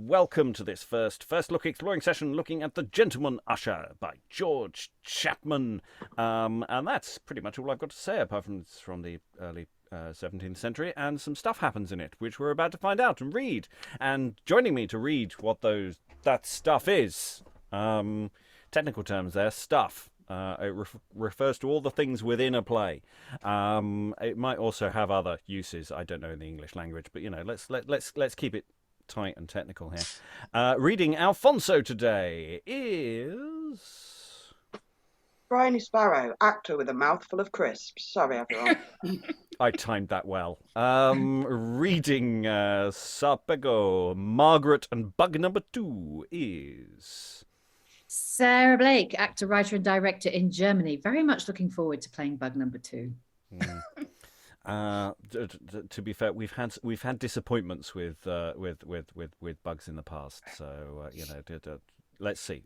welcome to this first look exploring session looking at the Gentleman Usher by George Chapman. And that's pretty much all I've got to say, apart from it's from the early 17th century, and some stuff happens in it, which we're about to find out and read. And joining me to read what that stuff is, technical terms there, stuff. It refers to all the things within a play. It might also have other uses. I don't know in the English language, but let's keep it tight and technical here. Reading Alphonso today is Briony Sparrow, actor with a mouthful of crisps. Sorry, everyone. I timed that well. Reading Sarpego, Margaret, and bug number 2 is Sarah Blake, actor, writer, and director in Germany. Very much looking forward to playing bug number 2. To be fair, we've had disappointments with bugs in the past. So let's see.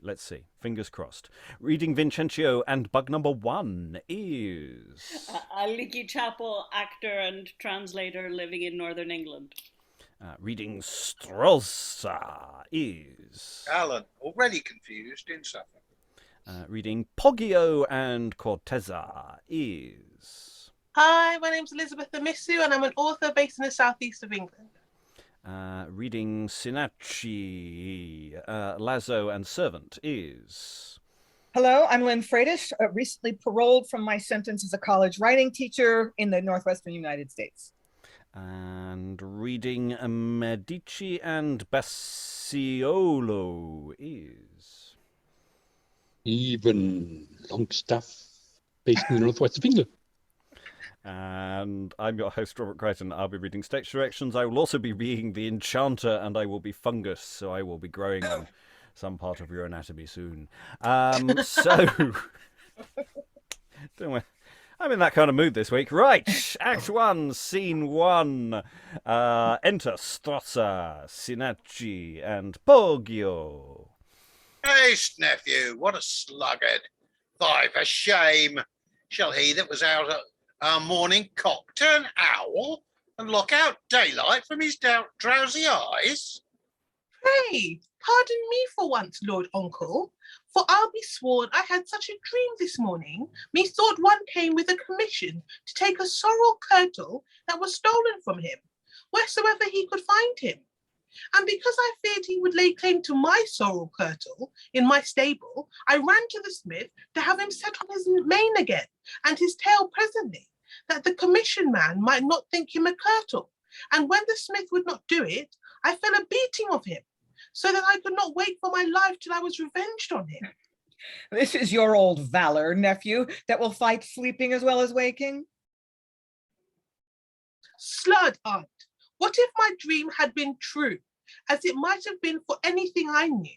Fingers crossed. Reading Vincentio, and bug number 1 is Aliki, Chapple, actor and translator living in Northern England. Reading Strozza is Alan, already confused in Suffolk. Reading Poggio and Cortezza is Hi, my name's Elizabeth Amisu, and I'm an author based in the southeast of England. Reading Cynachie, Lasso, and Servant is Hello, I'm Lynn Freitas, recently paroled from my sentence as a college writing teacher in the northwestern United States. And reading Medice and Bassiolo is Even Longstaffe, based in the northwest of England. And I'm your host, Robert Crighton. I'll be reading stage directions. I will also be reading The Enchanter, and I will be Fungus, so I will be growing on some part of your anatomy soon. So, don't worry. I'm in that kind of mood this week. Right, Act 1, Scene 1. Enter Strozza, Cynachie, and Poggio. Haste, nephew, what a sluggard. Fie, for shame. Shall he that was out at our morning cock turn owl and lock out daylight from his drowsy eyes? Pray, pardon me for once, Lord Uncle, for I'll be sworn I had such a dream this morning, methought one came with a commission to take a sorrel kirtle that was stolen from him, wheresoever he could find him. And because I feared he would lay claim to my sorrel kirtle in my stable, I ran to the smith to have him set on his mane again and his tail presently, that the commission man might not think him a kirtle. And when the smith would not do it, I fell a beating of him, so that I could not wait for my life till I was revenged on him. This is your old valor, nephew, that will fight sleeping as well as waking. Slud, aunt, what if my dream had been true, as it might have been for anything I knew?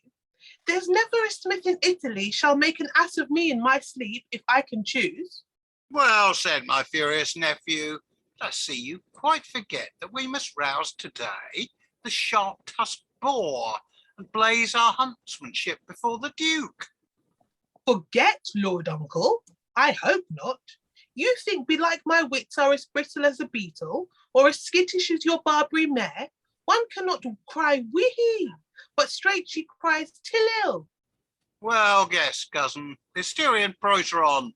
There's never a smith in Italy shall make an ass of me in my sleep, if I can choose. Well said, my furious nephew. I see you quite forget that we must rouse today the sharp-tusked boar and blaze our huntsmanship before the Duke. Forget, Lord Uncle? I hope not. You think belike my wits are as brittle as a beetle, or as skittish as your Barbary mare? One cannot cry wee, but straight she cries till. Well guessed, cousin. Hysterian Proteron.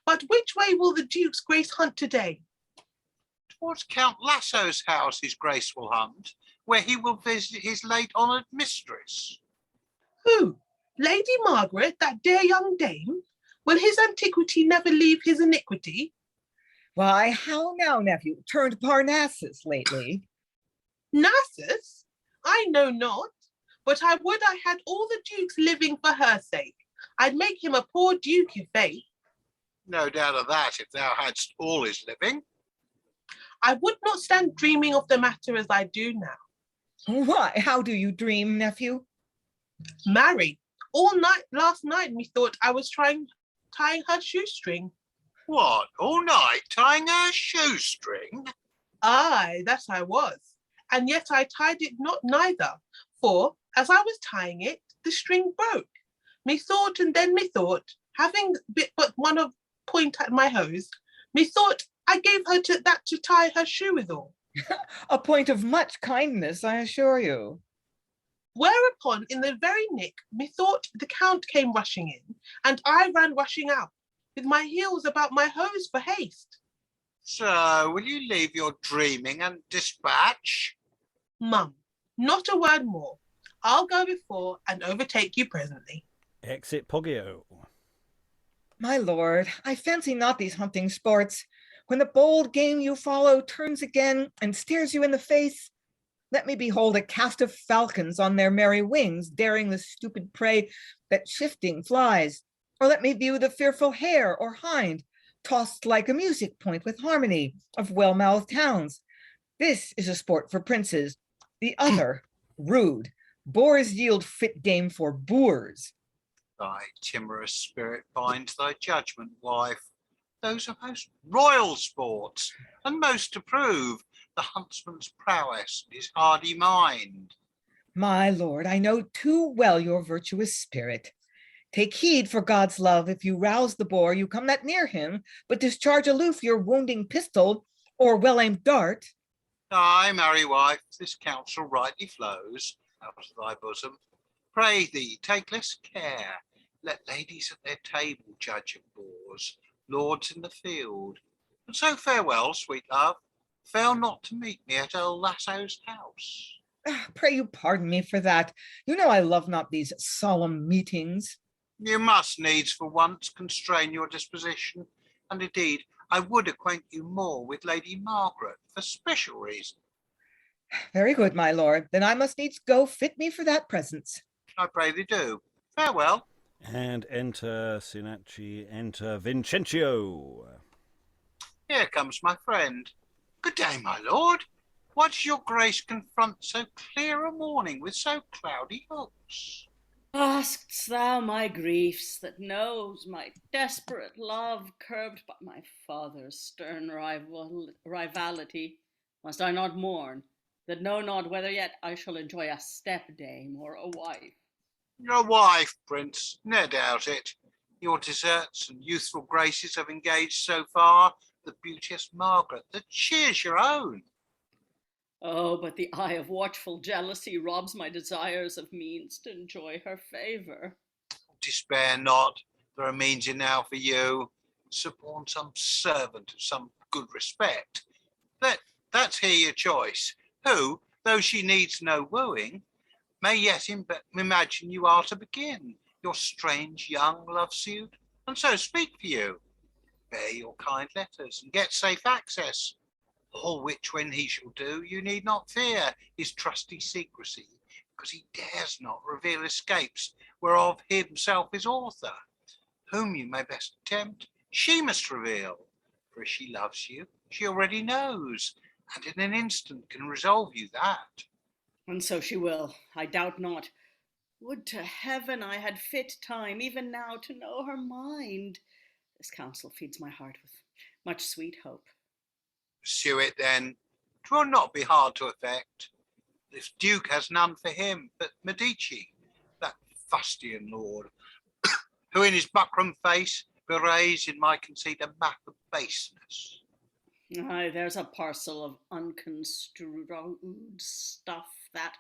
But which way will the Duke's Grace hunt today? Towards Count Lasso's house his Grace will hunt, where he will visit his late honoured mistress. Who? Lady Margaret, that dear young dame? Will his antiquity never leave his iniquity? Why, how now, nephew? Turned Parnassus lately. Narcissus? I know not, but I would I had all the dukes living for her sake. I'd make him a poor duke, if faith. No doubt of that, if thou hadst all his living. I would not stand dreaming of the matter as I do now. Why, how do you dream, nephew? Marry, all night last night methought I was tying her shoestring. What, all night tying her shoestring? Aye, that I was, and yet I tied it not neither, for, as I was tying it, the string broke. Methought and then methought, having bit but one of point at my hose, methought I gave her that to tie her shoe withal. A point of much kindness, I assure you. Whereupon, in the very nick, methought the Count came rushing in, and I ran rushing out, with my heels about my hose for haste. So, will you leave your dreaming and dispatch? Mum, not a word more. I'll go before and overtake you presently. Exit Poggio. My lord, I fancy not these hunting sports. When the bold game you follow turns again and stares you in the face, let me behold a cast of falcons on their merry wings, daring the stupid prey that shifting flies. Or let me view the fearful hare or hind, tossed like a music point with harmony of well-mouthed hounds. This is a sport for princes. The other, rude. Boars yield fit game for boors. Thy timorous spirit binds thy judgment, wife. Those are most royal sports, and most to prove the huntsman's prowess and his hardy mind. My lord, I know too well your virtuous spirit. Take heed, for God's love, if you rouse the boar, you come not near him, but discharge aloof your wounding pistol or well-aimed dart. Ay, merry wife, this counsel rightly flows out of thy bosom. Pray thee, take less care. Let ladies at their table judge of boars, lords in the field. And so farewell, sweet love. Fail not to meet me at old Lasso's house. Pray you pardon me for that. You know I love not these solemn meetings. You must needs for once constrain your disposition, and indeed I would acquaint you more with Lady Margaret for special reason. Very good, my lord. Then I must needs go. Fit me for that presence. I pray thee do. Farewell. And enter Cynachie, enter Vincentio. Here comes my friend. Good day, my lord. Why does your grace confront so clear a morning with so cloudy looks? Ask'st thou my griefs that knows my desperate love curbed by my father's stern rivality? Must I not mourn, that know not whether yet I shall enjoy a step-dame or a wife? Your wife, prince, no doubt it. Your deserts and youthful graces have engaged so far the beauteous Margaret, that she is your own. Oh, but the eye of watchful jealousy robs my desires of means to enjoy her favour. Despair not, there are means enow for you. Suborn some servant of some good respect. That's here your choice, who, though she needs no wooing, may yet imagine you are to begin your strange young love suit, and so speak for you. Bear your kind letters, and get safe access. All which when he shall do, you need not fear his trusty secrecy, because he dares not reveal escapes whereof himself is author. Whom you may best attempt, she must reveal, for if she loves you, she already knows, and in an instant can resolve you that. And so she will, I doubt not. Would to heaven I had fit time even now to know her mind. This counsel feeds my heart with much sweet hope. Pursue it then. 'Twill not be hard to effect. This duke has none for him but Medice, that fustian lord, who in his buckram face bewrays in my conceit a map of baseness. Aye, there's a parcel of unconstrued stuff, that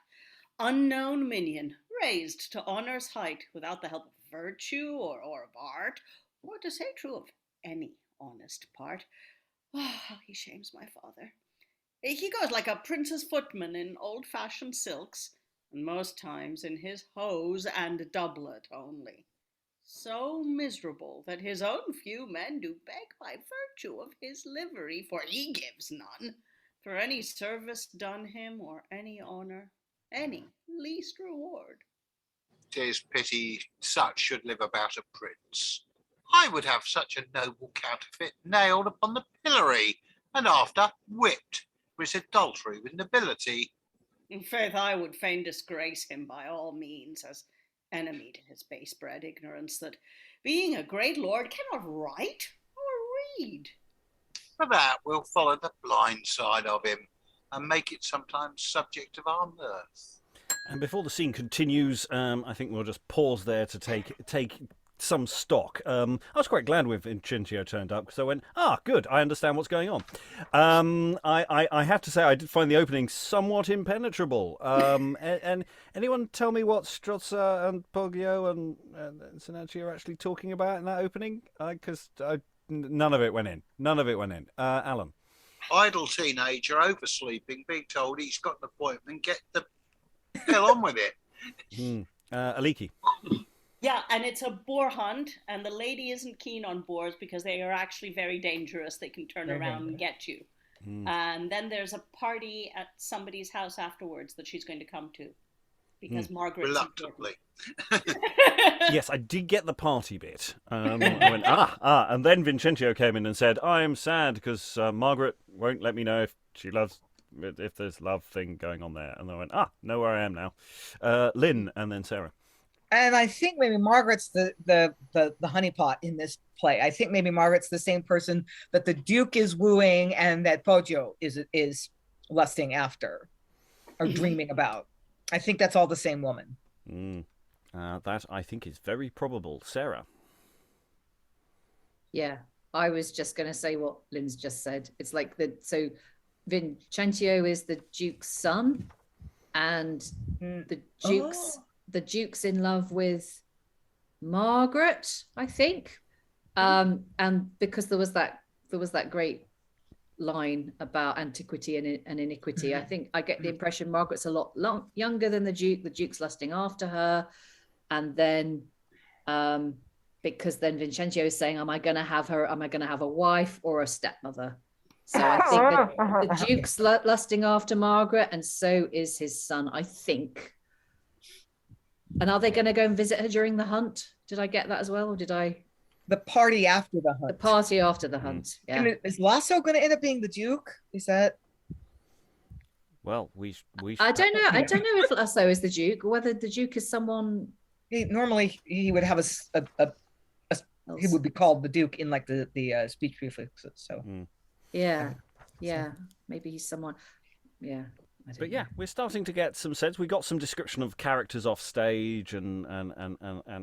unknown minion, raised to honour's height without the help of virtue or of art, or to say true of any honest part. How he shames my father. He goes like a prince's footman in old-fashioned silks, and most times in his hose and doublet only. So miserable that his own few men do beg by virtue of his livery, for he gives none, for any service done him or any honour, any least reward. 'Tis pity such should live about a prince. I would have such a noble counterfeit nailed upon the pillory, and after whipped for his adultery with nobility. In faith, I would fain disgrace him by all means, as enemy to his base-bred ignorance, that being a great lord cannot write or read. For that we'll follow the blind side of him, and make it sometimes subject of our mirth. And before the scene continues, I think we'll just pause there to take some stock. I was quite glad when Vincentio turned up because I went, good, I understand what's going on. I have to say I did find the opening somewhat impenetrable. And anyone tell me what Strozza and Poggio and Cynachie are actually talking about in that opening? Because none of it went in. Alan. Idle teenager oversleeping, being told he's got an appointment, get on with it. Aliki. Yeah, and it's a boar hunt, and the lady isn't keen on boars because they are actually very dangerous. They can turn around and get you. And then there's a party at somebody's house afterwards that she's going to come to because Margaret. Reluctantly. Yes, I did get the party bit. I went, and then Vincentio came in and said, I'm sad because Margaret won't let me know if there's love thing going on there. And I went, know where I am now. Lynn, and then Sarah. And I think maybe Margaret's the honeypot in this play. I think maybe Margaret's the same person that the Duke is wooing and that Poggio is lusting after or dreaming about. I think that's all the same woman. That I think is very probable. Sarah. Yeah, I was just going to say what Lynn's just said. It's like so Vincentio is the Duke's son, and the Duke's in love with Margaret, I think. And because there was that great line about antiquity and iniquity, I think I get the impression Margaret's a lot younger than the Duke. The Duke's lusting after her, and then because then Vincentio is saying, am I going to have a wife or a stepmother? So I think that the Duke's lusting after Margaret, and so is his son, I think. And are they going to go and visit her during the hunt? Did I get that as well, or did I? The party after the hunt. The party after the hunt. Yeah. Is Lasso going to end up being the Duke? Is that? Well, we. I don't know. I don't know if Lasso is the Duke, or whether the Duke is someone. Normally, he would have he would be called the Duke in like the speech prefixes. So. Yeah. Maybe he's someone. Yeah. But yeah, we're starting to get some sense. We got some description of characters off stage and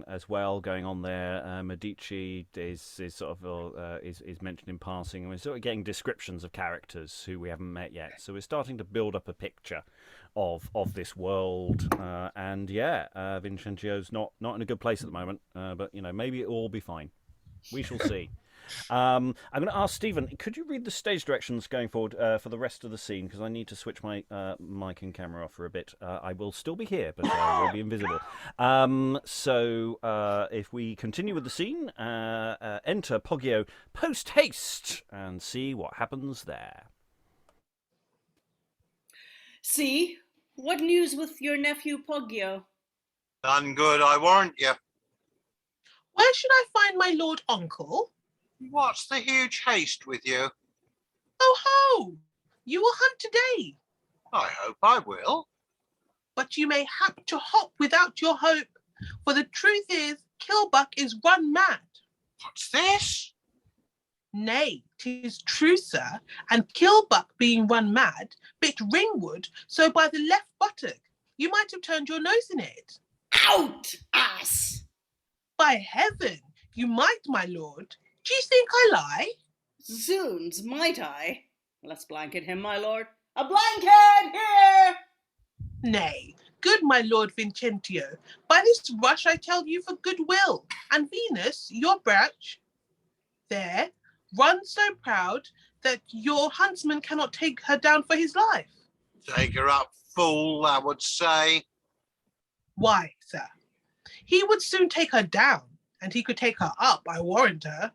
as well going on there. Medice is sort of is mentioned in passing, and we're sort of getting descriptions of characters who we haven't met yet. So we're starting to build up a picture of this world. And yeah, Vincentio's not in a good place at the moment, but maybe it'll all be fine. We shall see. I'm going to ask Stephen, could you read the stage directions going forward for the rest of the scene? Because I need to switch my mic and camera off for a bit. I will still be here, but I will be invisible. So if we continue with the scene, enter Poggio post haste and see what happens there. See, what news with your nephew Poggio? None good, I warrant you. Where should I find my lord uncle? What's the huge haste with you? Oh ho! You will hunt today. I hope I will. But you may hap to hop without your hope, for the truth is, Kilbuck is run mad. What's this? Nay, 'tis true, sir, and Kilbuck being run mad, bit Ringwood, so by the left buttock, you might have turned your nose in it. Out, ass! By heaven, you might, my lord. Do you think I lie? Zoons, might I? Let's blanket him, my lord. A blanket here! Nay, good my lord Vincentio, by this rush I tell you for goodwill, and Venus, your branch, there, runs so proud that your huntsman cannot take her down for his life. Take her up, fool, I would say. Why, sir, he would soon take her down, and he could take her up, I warrant her.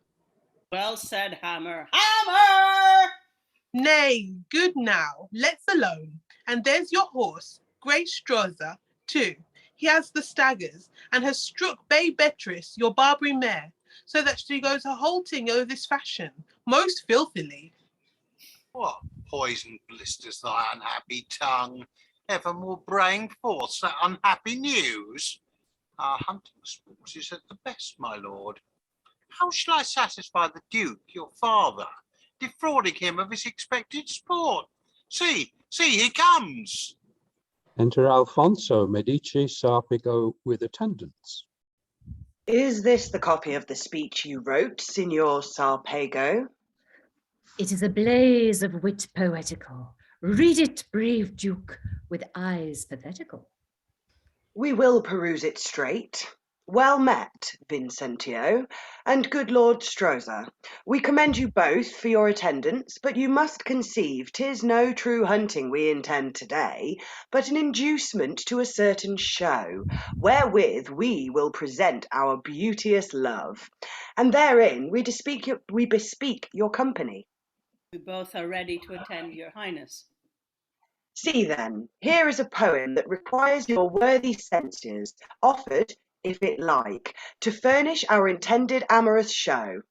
Well said, Hammer. Hammer! Nay, good now, let's alone. And there's your horse, grey Strozza, too. He has the staggers, and has struck Bay Beatrice, your Barbary mare, so that she goes a-halting o' this fashion, most filthily. What poison blisters thy unhappy tongue? Evermore braying forth that unhappy news. Our hunting sport is at the best, my lord. How shall I satisfy the Duke, your father, defrauding him of his expected sport? See, he comes. Enter Alphonso, Medice, Sarpego with attendants. Is this the copy of the speech you wrote, Signor Sarpego? It is a blaze of wit poetical. Read it, brave Duke, with eyes pathetical. We will peruse it straight. Well met, Vincentio, and good Lord Strozza. We commend you both for your attendance, but you must conceive 'tis no true hunting we intend today, but an inducement to a certain show, wherewith we will present our beauteous love, and therein we bespeak your company. We both are ready to attend your highness. See then, here is a poem that requires your worthy censures, offered, if it like, to furnish our intended amorous show.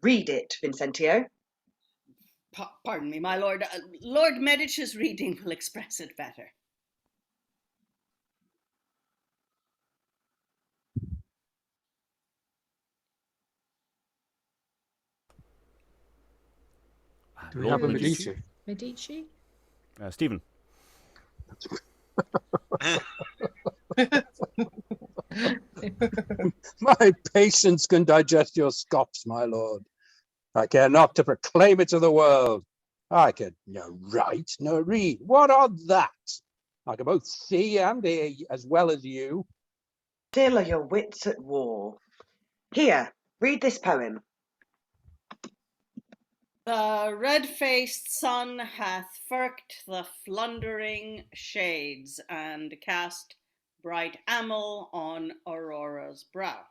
Read it, Vincentio. Pardon me, my lord. Lord Medice's reading will express it better. Do we have a Medice? Medici? Stephen. My patience can digest your scoffs, my lord. I care not to proclaim it to the world. I can no write, no read. What of that? I can both see and hear as well as you. Still are your wits at war. Here, read this poem. The red-faced sun hath firked the flundering shades and cast bright amyl on Aurora's brow.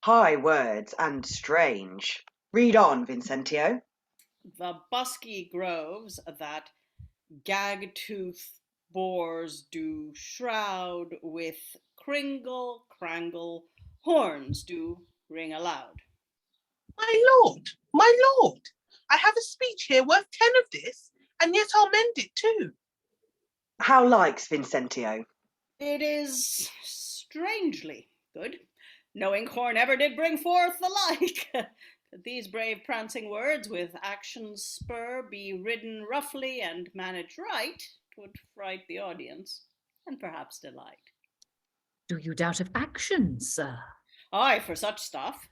High words and strange. Read on, Vincentio. The busky groves that gag-toothed boars do shroud with crangle horns do ring aloud. My lord, I have a speech here worth 10 of this, and yet I'll mend it too. How likes Vincentio? It is strangely good. No inkhorn ever did bring forth the like. Could these brave prancing words with action's spur be ridden roughly and managed right, 'twould fright the audience, and perhaps delight. Do you doubt of action, sir? Aye, for such stuff.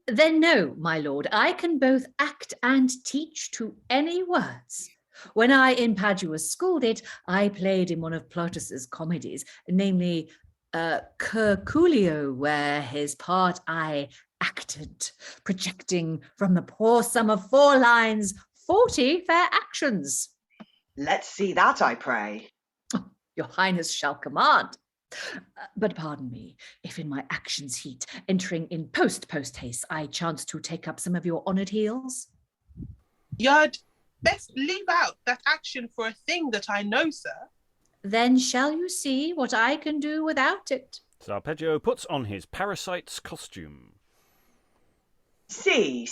Then no, my lord, I can both act and teach to any words. When I in Padua schooled it, I played in one of Plautus's comedies, namely Curculio, where his part I acted, projecting from the poor sum of 4 lines 40 fair actions. Let's see that, I pray. Your highness shall command. But pardon me, if in my action's heat, entering in post haste, I chance to take up some of your honoured heels. You'd best leave out that action for a thing that I know, sir. Then shall you see what I can do without it. Sarpego puts on his parasite's costume. See,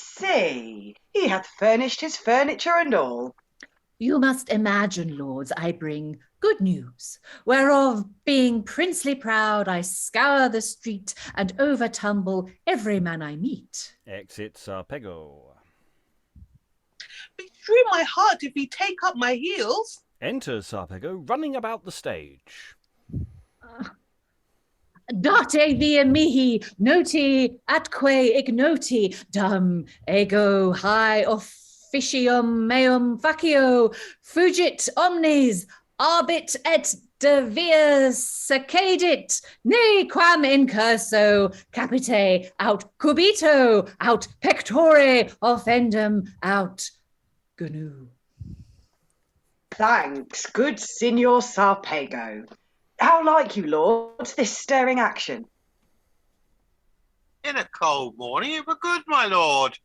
he hath furnished his furniture and all. You must imagine, lords, I bring good news, whereof, being princely proud, I scour the street and overtumble every man I meet. Exit Sarpego. Be through my heart if he take up my heels. Enters Sarpego, running about the stage. Date via mihi, noti atque ignoti, dum ego high officium meum facio, fugit omnes, arbit et devia secadit, ne quam incurso capite aut cubito, aut pectore offendum, aut gnu. Thanks, good Signor Sarpego. How like you, lords, this stirring action? In a cold morning it were good, my lord,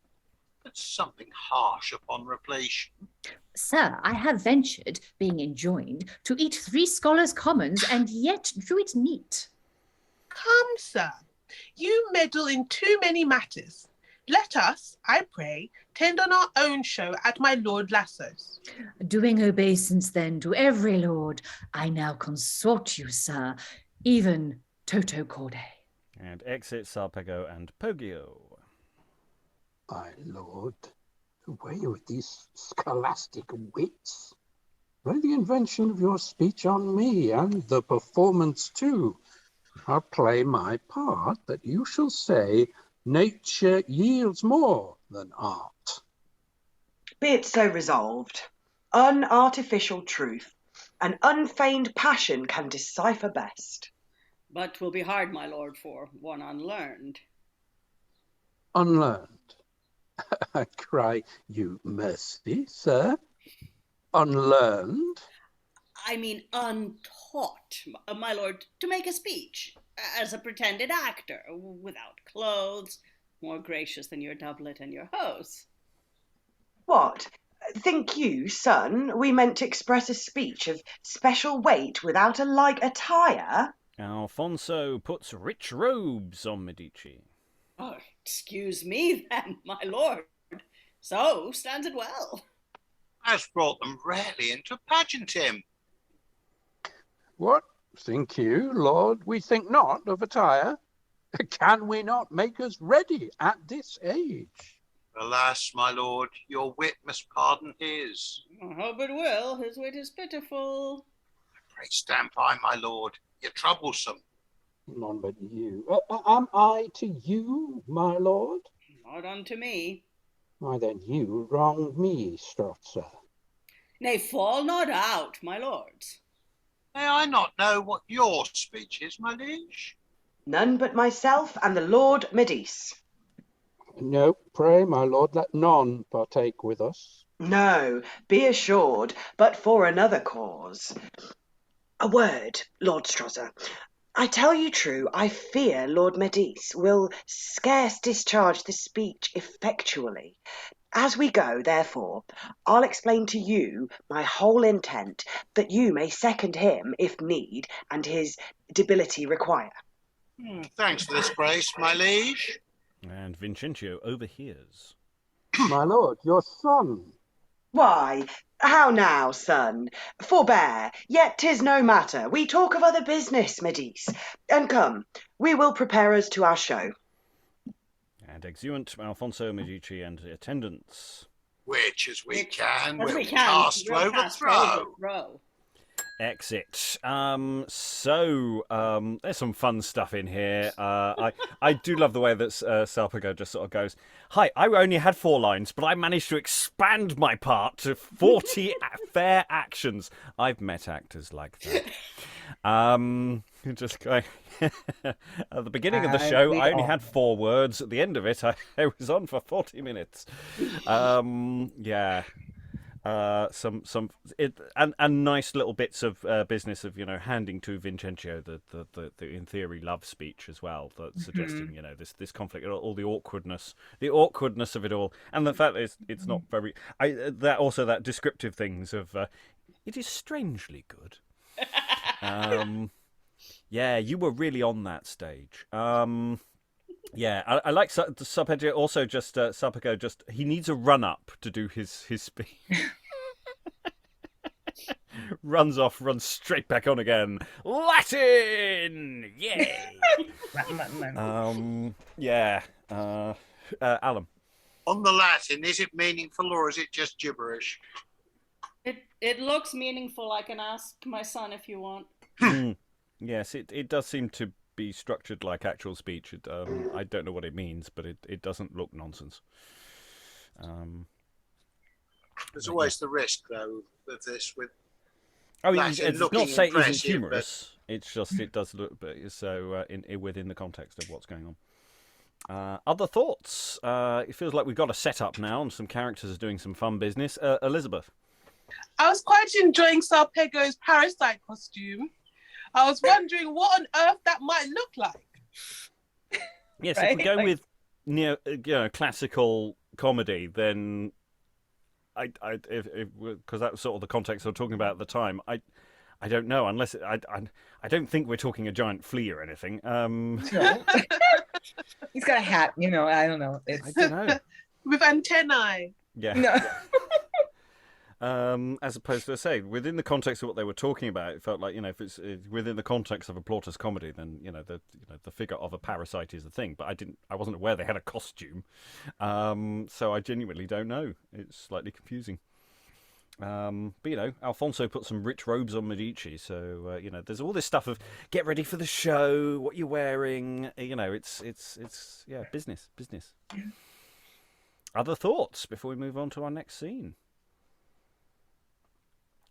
but something harsh upon repletion. Sir, I have ventured, being enjoined, to eat 3 scholars' commons, and yet drew it neat. Come, sir, you meddle in too many matters. Let us, I pray, tend on our own show at my Lord Lasso's. Doing obeisance then to every lord, I now consort you, sir, even toto corde. And exit Sarpego and Poggio. My lord, away with these scholastic wits. Lay the invention of your speech on me, and the performance too. I'll play my part that you shall say nature yields more than art. Be it so resolved. Unartificial truth, an unfeigned passion can decipher best. But 'twill be hard, my lord, for one unlearned. Unlearned. I cry you mercy, sir. Unlearned. I mean untaught, my lord, to make a speech, as a pretended actor, without clothes, more gracious than your doublet and your hose. What? Think you, son, we meant to express a speech of special weight without a like attire? Alphonso puts rich robes on Medice. Oh, excuse me then, my lord. So stands it well. Has brought them rarely into pageanting. What think you, Lord? We think not of attire. Can we not make us ready at this age? Alas, my lord, your wit must pardon his. I hope it will. His wit is pitiful. Pray stand by, my lord. You're troublesome. None but you. Am I to you, my lord? Not unto me. Why then you wrong me, Strozza. Nay, fall not out, my lords. May I not know what your speech is, my liege? None but myself and the Lord Medice. No, pray, my lord, let none partake with us. No, be assured, but for another cause. A word, Lord Strozza. I tell you true, I fear Lord Medice will scarce discharge the speech effectually. As we go, therefore, I'll explain to you my whole intent, that you may second him, if need, and his debility require. Thanks for this grace, my liege. And Vincentio overhears. My lord, your son. Why, how now, son? Forbear, yet 'tis no matter. We talk of other business, Medice. And come, we will prepare us to our show. And exeunt Alphonso, Medici, and attendants. Which, as we can, As will we can, cast we'll cast overthrow. overthrow. Exit. There's some fun stuff in here. I do love the way that Sarpego just sort of goes, "Hi, I only had 4 lines, but I managed to expand my part to 40 fair actions. I've met actors like that." Just going. At the beginning of the show, I only had 4 words. At the end of it, I was on for 40 minutes. Yeah. And nice little bits of business of handing to Vincentio the in theory love speech as well, that suggesting this conflict, all the awkwardness of it all, and the fact that it's not very that descriptive things of it is strangely good. Yeah, you were really on that stage. Yeah, I like Sarpego also. Just Sarpego, just he needs a run up to do his speech. Runs off, runs straight back on again. Latin, yay! Yeah. Alan. On the Latin, is it meaningful or is it just gibberish? It looks meaningful. I can ask my son if you want. Yes, it does seem to be structured like actual speech. I don't know what it means, but it doesn't look nonsense. There's always the risk, though, of this with. Oh, it's not to say it isn't humorous. But... It's just it does look so within the context of what's going on. Other thoughts? It feels like we've got a setup now, and some characters are doing some fun business. Elizabeth. I was quite enjoying Sarpego's parasite costume. I was wondering what on earth that might look like. Yes, right? If we go with classical comedy, then because that was sort of the context I was talking about at the time. I don't know, unless I don't think we're talking a giant flea or anything. No. He's got a hat, I don't know. I don't know. With antennae. Yeah. No. As opposed to, say, within the context of what they were talking about, it felt like if it's within the context of a Plautus comedy, then the figure of a parasite is the thing. But I wasn't aware they had a costume, so I genuinely don't know. It's slightly confusing. But, Alphonso put some rich robes on Medice, so, there's all this stuff of get ready for the show, what you're wearing, it's business. Other thoughts before we move on to our next scene?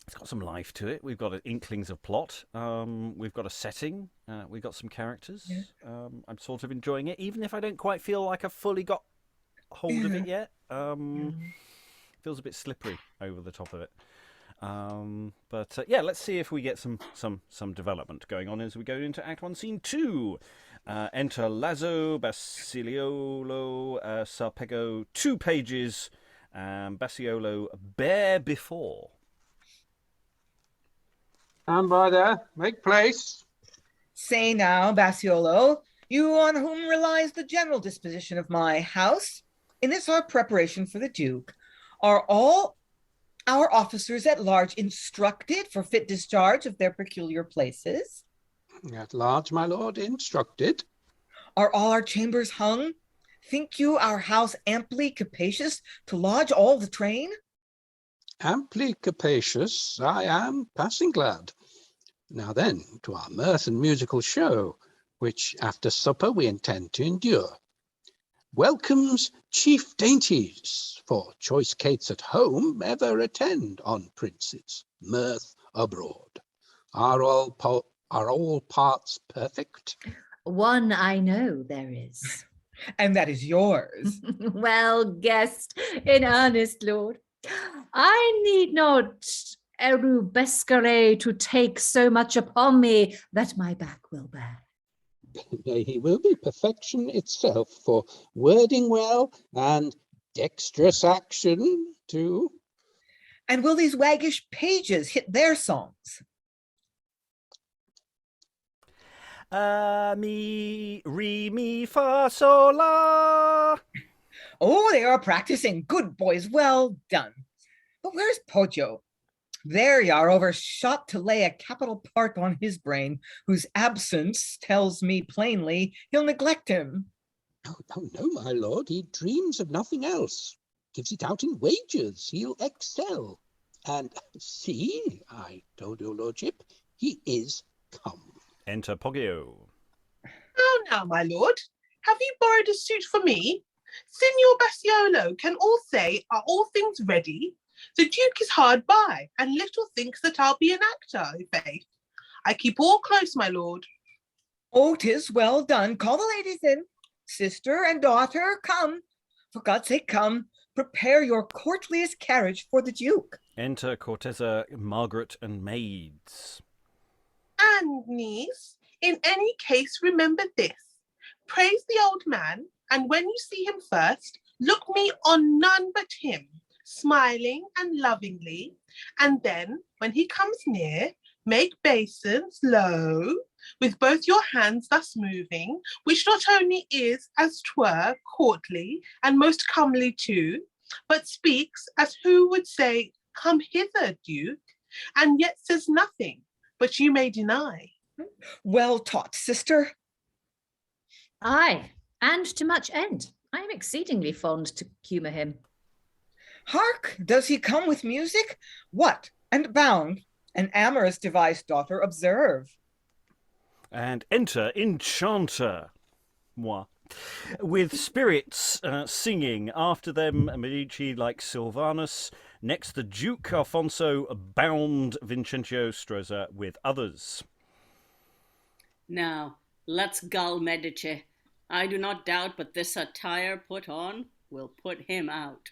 It's got some life to it. We've got inklings of plot. We've got a setting. We've got some characters. Yeah. I'm sort of enjoying it, even if I don't quite feel like I've fully got hold of it yet. Feels a bit slippery over the top of it. But let's see if we get some development going on as we go into Act 1, Scene 2. Enter Lasso, Bassiolo, Sarpego, 2 pages, Bassiolo, bare before. Stand by there, make place. Say now, Bassiolo, you on whom relies the general disposition of my house, in this our preparation for the Duke, are all our officers at large instructed for fit discharge of their peculiar places? At large, my lord, instructed. Are all our chambers hung? Think you our house amply capacious to lodge all the train? Amply capacious, I am passing glad. Now then, to our mirth and musical show, which after supper we intend to endure. Welcome's chief dainties, for choice cates at home ever attend on princes, mirth abroad. Are all parts perfect? One I know there is. And that is yours. Well guessed, in earnest, Lord. I need not erubescere to take so much upon me that my back will bear. He will be perfection itself, for wording well and dexterous action too. And will these waggish pages hit their songs? Mi, re, mi, fa, sol, la. Oh, they are practicing. Good boys, well done. But where's Poggio? There you are, overshot to lay a capital part on his brain, whose absence tells me plainly he'll neglect him. Oh, no, my lord, he dreams of nothing else. Gives it out in wagers, he'll excel. And see, I told your lordship, he is come. Enter Poggio. How now, my lord? Have you borrowed a suit for me? Signor Bassiolo, can all say, are all things ready? The Duke is hard by, and little thinks that I'll be an actor, i' faith. I keep all close, my lord. Oh, 'tis well done. Call the ladies in. Sister and daughter, come. For God's sake, come. Prepare your courtliest carriage for the Duke. Enter Cortezza, Margaret, and maids. And, niece, in any case, remember this. Praise the old man, and when you see him first, look me on none but him, smiling and lovingly, and then, when he comes near, make obeisance low, with both your hands thus moving, which not only is, as 'twere, courtly, and most comely too, but speaks as who would say, come hither, Duke, and yet says nothing, but you may deny. Well taught, sister. Aye, and to much end. I am exceedingly fond to humour him. Hark, does he come with music? What, and bound? An amorous device, daughter, observe. And enter Enchanter. Moi. With spirits singing, after them Medici like Sylvanus, next the Duke Alphonso, bound Vincentio Strozza with others. Now, let's gull Medice. I do not doubt but this attire put on will put him out.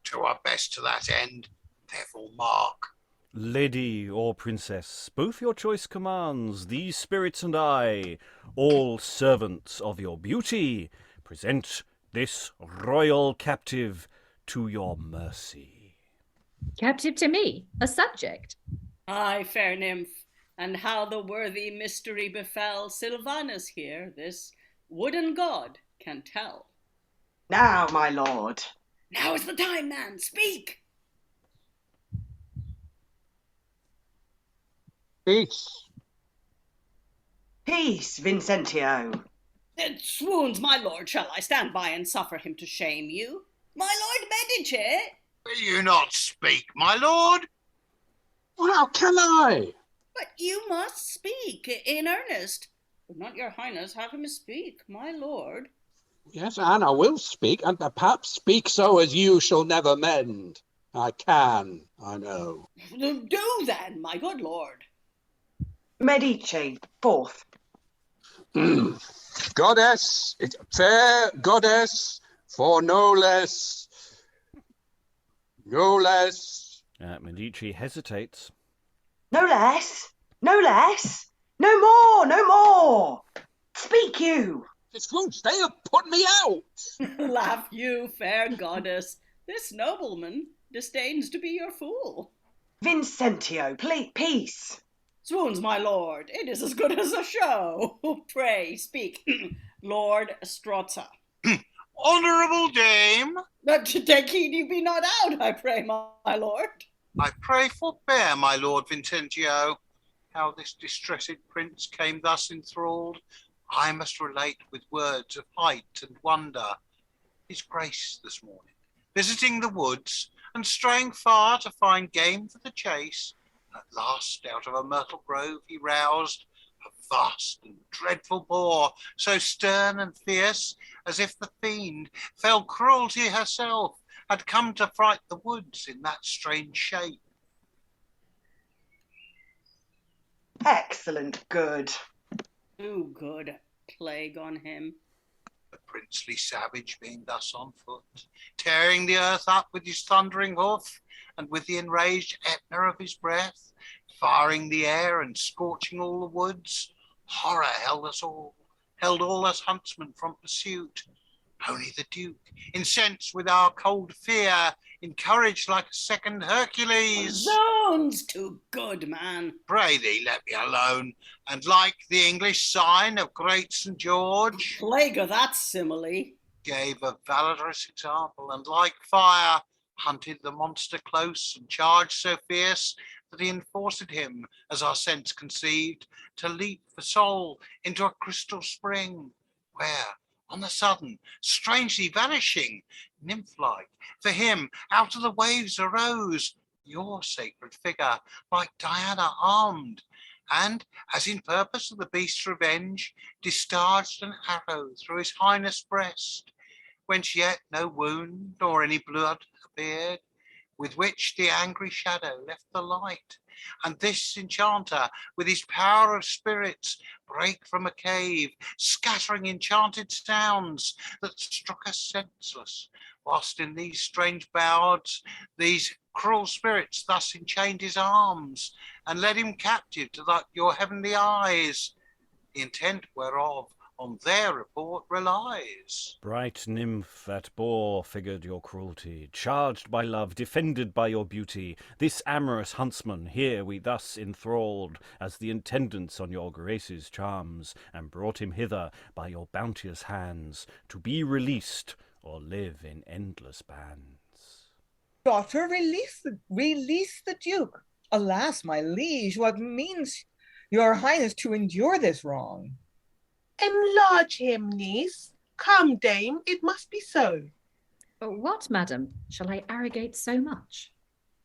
To our best to that end, therefore mark. Lady or princess, both your choice commands, these spirits and I, all servants of your beauty, present this royal captive to your mercy. Captive to me, a subject. Aye, fair nymph, and how the worthy mystery befell Sylvanus here, this wooden god, can tell. Now, my lord. Now is the time, man, speak! Peace. Peace, Vincentio. It swoons, my lord, shall I stand by and suffer him to shame you? My lord Medice? Will you not speak, my lord? Well, how can I? But you must speak in earnest. Would not your highness have him speak, my lord? Yes, and I will speak, and perhaps speak so as you shall never mend. I can, I know. Do then, my good lord. Medice, fourth. Goddess, fair goddess, for no less. Medice hesitates. No less, no less, no more, no more. Speak you. This won't stay have put me out. Laugh you, fair goddess. This nobleman disdains to be your fool. Vincentio, peace. Swoons, my lord, it is as good as a show. Pray, speak. Lord Strozza. Honourable dame, Take heed you be not out, I pray, my lord. I pray forbear, my lord Vincentio. How this distressed prince came thus enthralled, I must relate with words of height and wonder. His grace this morning, visiting the woods, and straying far to find game for the chase, at last out of a myrtle grove he roused a vast and dreadful boar, so stern and fierce, as if the fiend, fell cruelty herself, had come to fright the woods in that strange shape. Excellent, good. Too good, plague on him. The princely savage being thus on foot, tearing the earth up with his thundering hoof, and with the enraged Etna of his breath, firing the air and scorching all the woods, horror held all us huntsmen from pursuit. Only the Duke, incensed with our cold fear, encouraged like a second Hercules. Zounds, too good, man. Pray thee, let me alone, and like the English sign of great St. George, Plague of that simile. gave a valorous example, and like fire, hunted the monster close, and charged so fierce that he enforced him, as our sense conceived, to leap for soul into a crystal spring, where, on the sudden, strangely vanishing, nymph-like, for him out of the waves arose your sacred figure, like Diana armed, and, as in purpose of the beast's revenge, discharged an arrow through his highness' breast, whence yet no wound nor any blood appeared, with which the angry shadow left the light. And this enchanter, with his power of spirits, brake from a cave, scattering enchanted sounds that struck us senseless, whilst in these strange bouts these cruel spirits thus enchained his arms, and led him captive to your heavenly eyes, the intent whereof on their report relies. Bright nymph that bore figured your cruelty, charged by love, defended by your beauty, this amorous huntsman here we thus enthralled, as the attendants on your grace's charms, and brought him hither by your bounteous hands, to be released, or live in endless bands. Daughter, release the Duke. Alas, my liege, what means your highness to endure this wrong? Enlarge him, niece. Come, dame, it must be so. What, madam, shall I arrogate so much?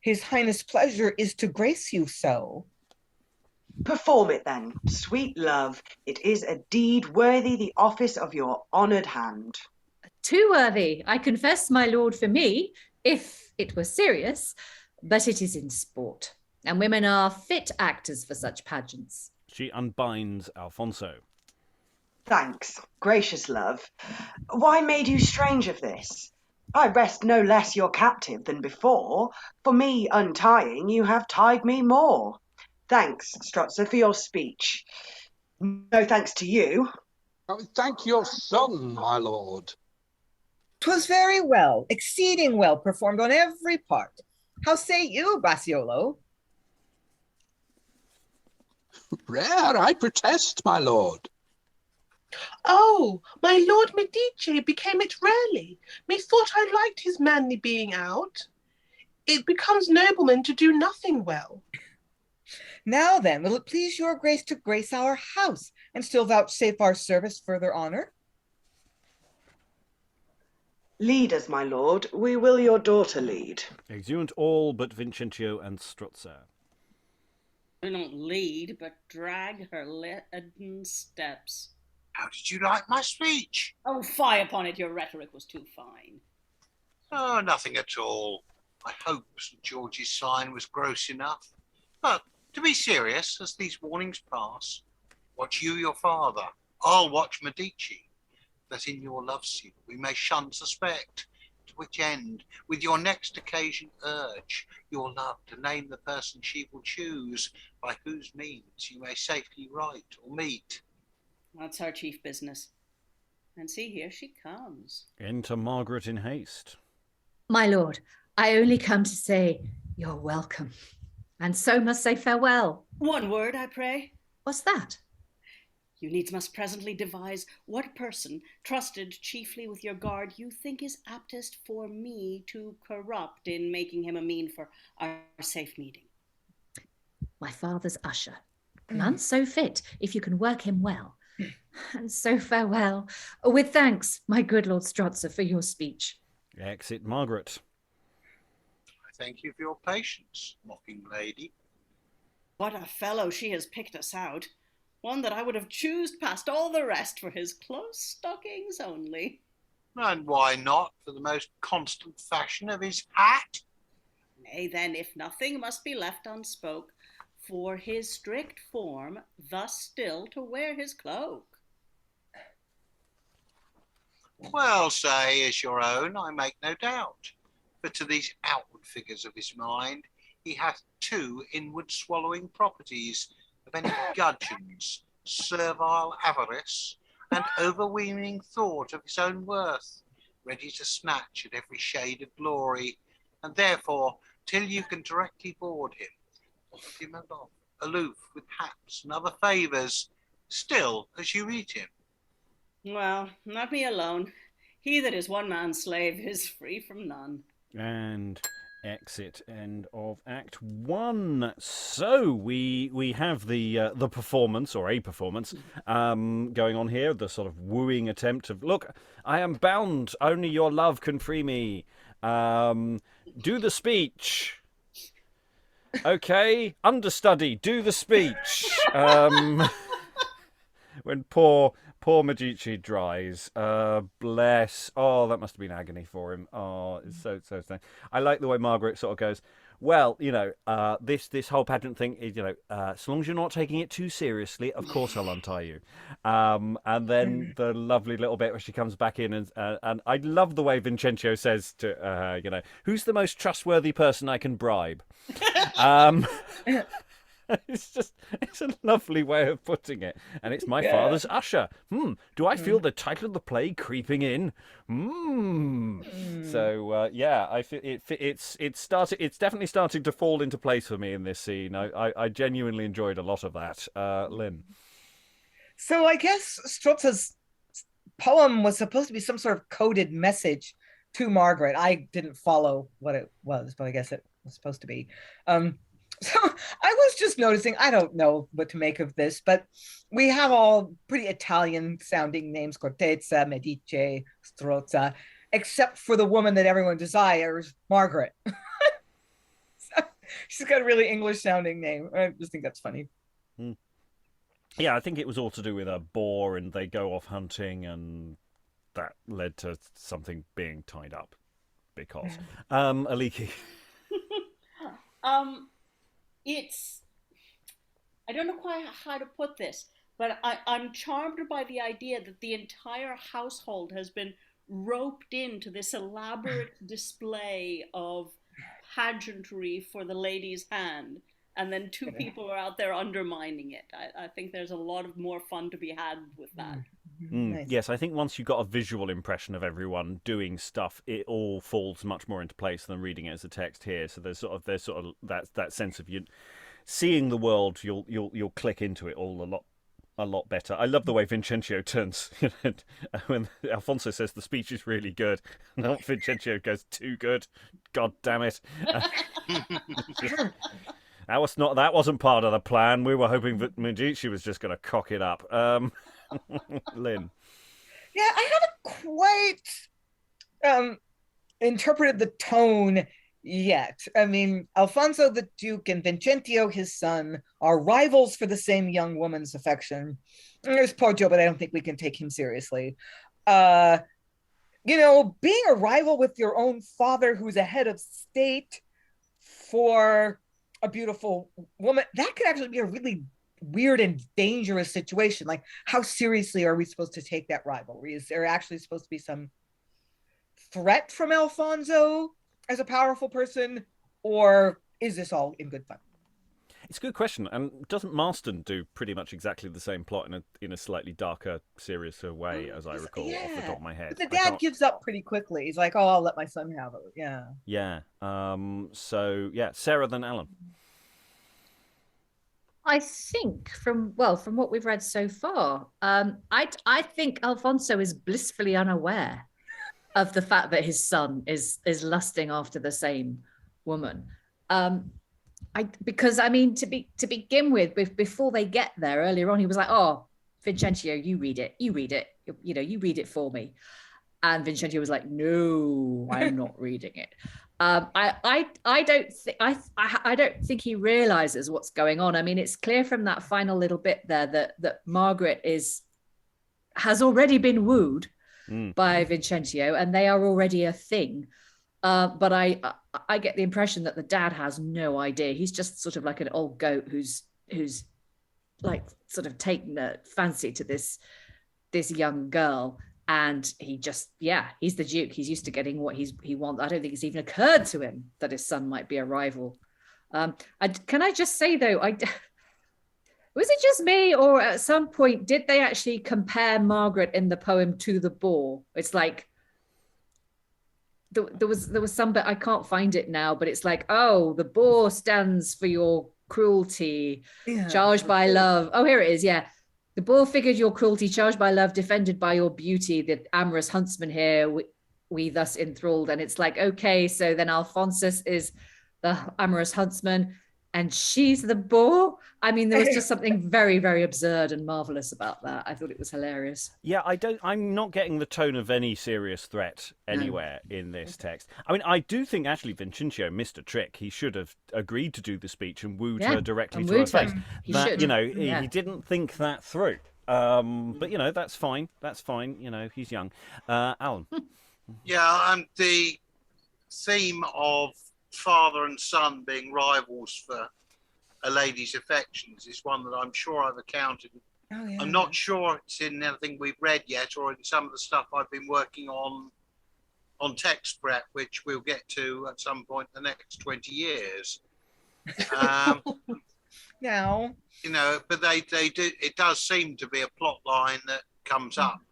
His highness' pleasure is to grace you so. Perform it then, sweet love. It is a deed worthy the office of your honoured hand. Too worthy, I confess, my lord, for me, if it were serious, but it is in sport, and women are fit actors for such pageants. She unbinds Alphonso. Thanks, gracious love. Why made you strange of this? I rest no less your captive than before. For me untying, you have tied me more. Thanks, Strozza, for your speech. No thanks to you. Oh, thank your son, my lord. 'Twas very well, exceeding well performed on every part. How say you, Bassiolo? Rare, I protest, my lord. Oh, my lord Medice became it rarely. Methought I liked his manly being out. It becomes noblemen to do nothing well. Now then, will it please your grace to grace our house, and still vouchsafe our service further honour? Lead us, my lord. We will your daughter lead. Exeunt all but Vincentio and Strozza. I don't lead, but drag her leaden steps. How did you like my speech? Oh, fie upon it, your rhetoric was too fine. Oh, nothing at all. I hope St. George's sign was gross enough. But to be serious, as these warnings pass, watch you your father. I'll watch Medice, that in your love suit we may shun suspect. To which end, with your next occasion urge your love to name the person she will choose, by whose means you may safely write or meet. That's our chief business. And see, here she comes. Enter Margaret in haste. My lord, I only come to say you're welcome, and so must say farewell. One word, I pray. What's that? You needs must presently devise what person, trusted chiefly with your guard, you think is aptest for me to corrupt in making him a mean for our safe meeting. My father's usher. None so fit, if you can work him well. And so farewell. With thanks, my good Lord Strozza, for your speech. Exit Margaret. I thank you for your patience, mocking lady. What a fellow she has picked us out. One that I would have choosed past all the rest for his close stockings only. And why not for the most constant fashion of his hat? Nay, then, if nothing must be left unspoke, for his strict form thus still to wear his cloak. Well, say, is your own, I make no doubt. But to these outward figures of his mind, he hath two inward swallowing properties of any gudgeons, servile avarice, and overweening thought of his own worth, ready to snatch at every shade of glory, and therefore, till you can directly board him, offer him aloof with haps and other favours, still as you meet him. Well, not me alone. He that is one man's slave is free from none. And exit end of Act 1. So we have the performance, or a performance, going on here, the sort of wooing attempt of, look, I am bound, only your love can free me. Do the speech. Okay, understudy, do the speech. When poor Medici dries. Bless. Oh, that must have been agony for him. Oh, it's so sad. I like the way Margaret sort of goes, well, you know, this whole pageant thing is, you know, as long as you're not taking it too seriously, of course I'll untie you. And then the lovely little bit where she comes back in and I love the way Vincentio says to her, you know, who's the most trustworthy person I can bribe? It's a lovely way of putting it. And it's my father's usher. Do I feel the title of the play creeping in? So, yeah, I feel it's definitely starting to fall into place for me in this scene. I genuinely enjoyed a lot of that. Lynn. So I guess Strozza's poem was supposed to be some sort of coded message to Margaret. I didn't follow what it was, but I guess it was supposed to be. So I was just noticing, I don't know what to make of this, but we have all pretty Italian sounding names, Cortezza, Medice, Strozza, except for the woman that everyone desires, Margaret. So she's got a really English sounding name. I just think that's funny. Yeah, I think it was all to do with a boar and they go off hunting and that led to something being tied up because. Aliki. I don't know quite how to put this, but I'm charmed by the idea that the entire household has been roped into this elaborate display of pageantry for the lady's hand, and then two people are out there undermining it. I think there's a lot of more fun to be had with that. Nice. Yes, I think once you've got a visual impression of everyone doing stuff, it all falls much more into place than reading it as a text here. So there's sort of that sense of you seeing the world. You'll click into it all a lot better. I love the way Vincentio turns when Alphonso says the speech is really good, and Vincentio goes, too good. God damn it. That wasn't part of the plan. We were hoping that Medici was just going to cock it up. Lynn. Yeah, I haven't quite interpreted the tone yet. I mean, Alphonso the Duke and Vincentio, his son, are rivals for the same young woman's affection. There's Poggio, but I don't think we can take him seriously. Being a rival with your own father who's a head of state for a beautiful woman, that could actually be a really weird and dangerous situation. Like, how seriously are we supposed to take that rivalry? Is there actually supposed to be some threat from Alphonso as a powerful person, or is this all in good fun? It's a good question. And doesn't Marston do pretty much exactly the same plot in a slightly darker, seriouser way, as I recall, off the top of my head? But the dad gives up pretty quickly. He's like, "Oh, I'll let my son have it." Yeah. Yeah. Sarah, then Alan. I think from what we've read so far, I think Alphonso is blissfully unaware of the fact that his son is lusting after the same woman. Because to begin with, before they get there, earlier on, he was like, "Oh, Vincentio, you read it, you read it for me," and Vincentio was like, "No, I'm not reading it." I don't think he realizes what's going on. I mean, it's clear from that final little bit there that Margaret has already been wooed by Vincentio, and they are already a thing. But I get the impression that the dad has no idea. He's just sort of like an old goat who's like sort of taken a fancy to this young girl. And he's the Duke. He's used to getting what he wants. I don't think it's even occurred to him that his son might be a rival. Can I just say, though, was it just me, or at some point did they actually compare Margaret in the poem to the boar? It's like there was some bit, I can't find it now, but it's like, "Oh, the boar stands for your cruelty, charged by love." Oh, here it is. Yeah. "The boar figured your cruelty, charged by love, defended by your beauty. The amorous huntsman here, we thus enthralled." And it's like, okay, so then Alphonsus is the amorous huntsman and she's the boar. I mean, there was just something very, very absurd and marvelous about that. I thought it was hilarious. Yeah, I'm not getting the tone of any serious threat anywhere in this text. I mean, I do think actually Vincentio missed a trick. He should have agreed to do the speech and wooed her directly to her face. He should. He didn't think that through. But that's fine. That's fine. He's young. Alan. Yeah, and the theme of father and son being rivals for a lady's affections is one that I'm sure I've encountered. Oh, yeah. I'm not sure it's in anything we've read yet or in some of the stuff I've been working on text prep, which we'll get to at some point in the next 20 years. Now, but they do. It does seem to be a plot line that comes up,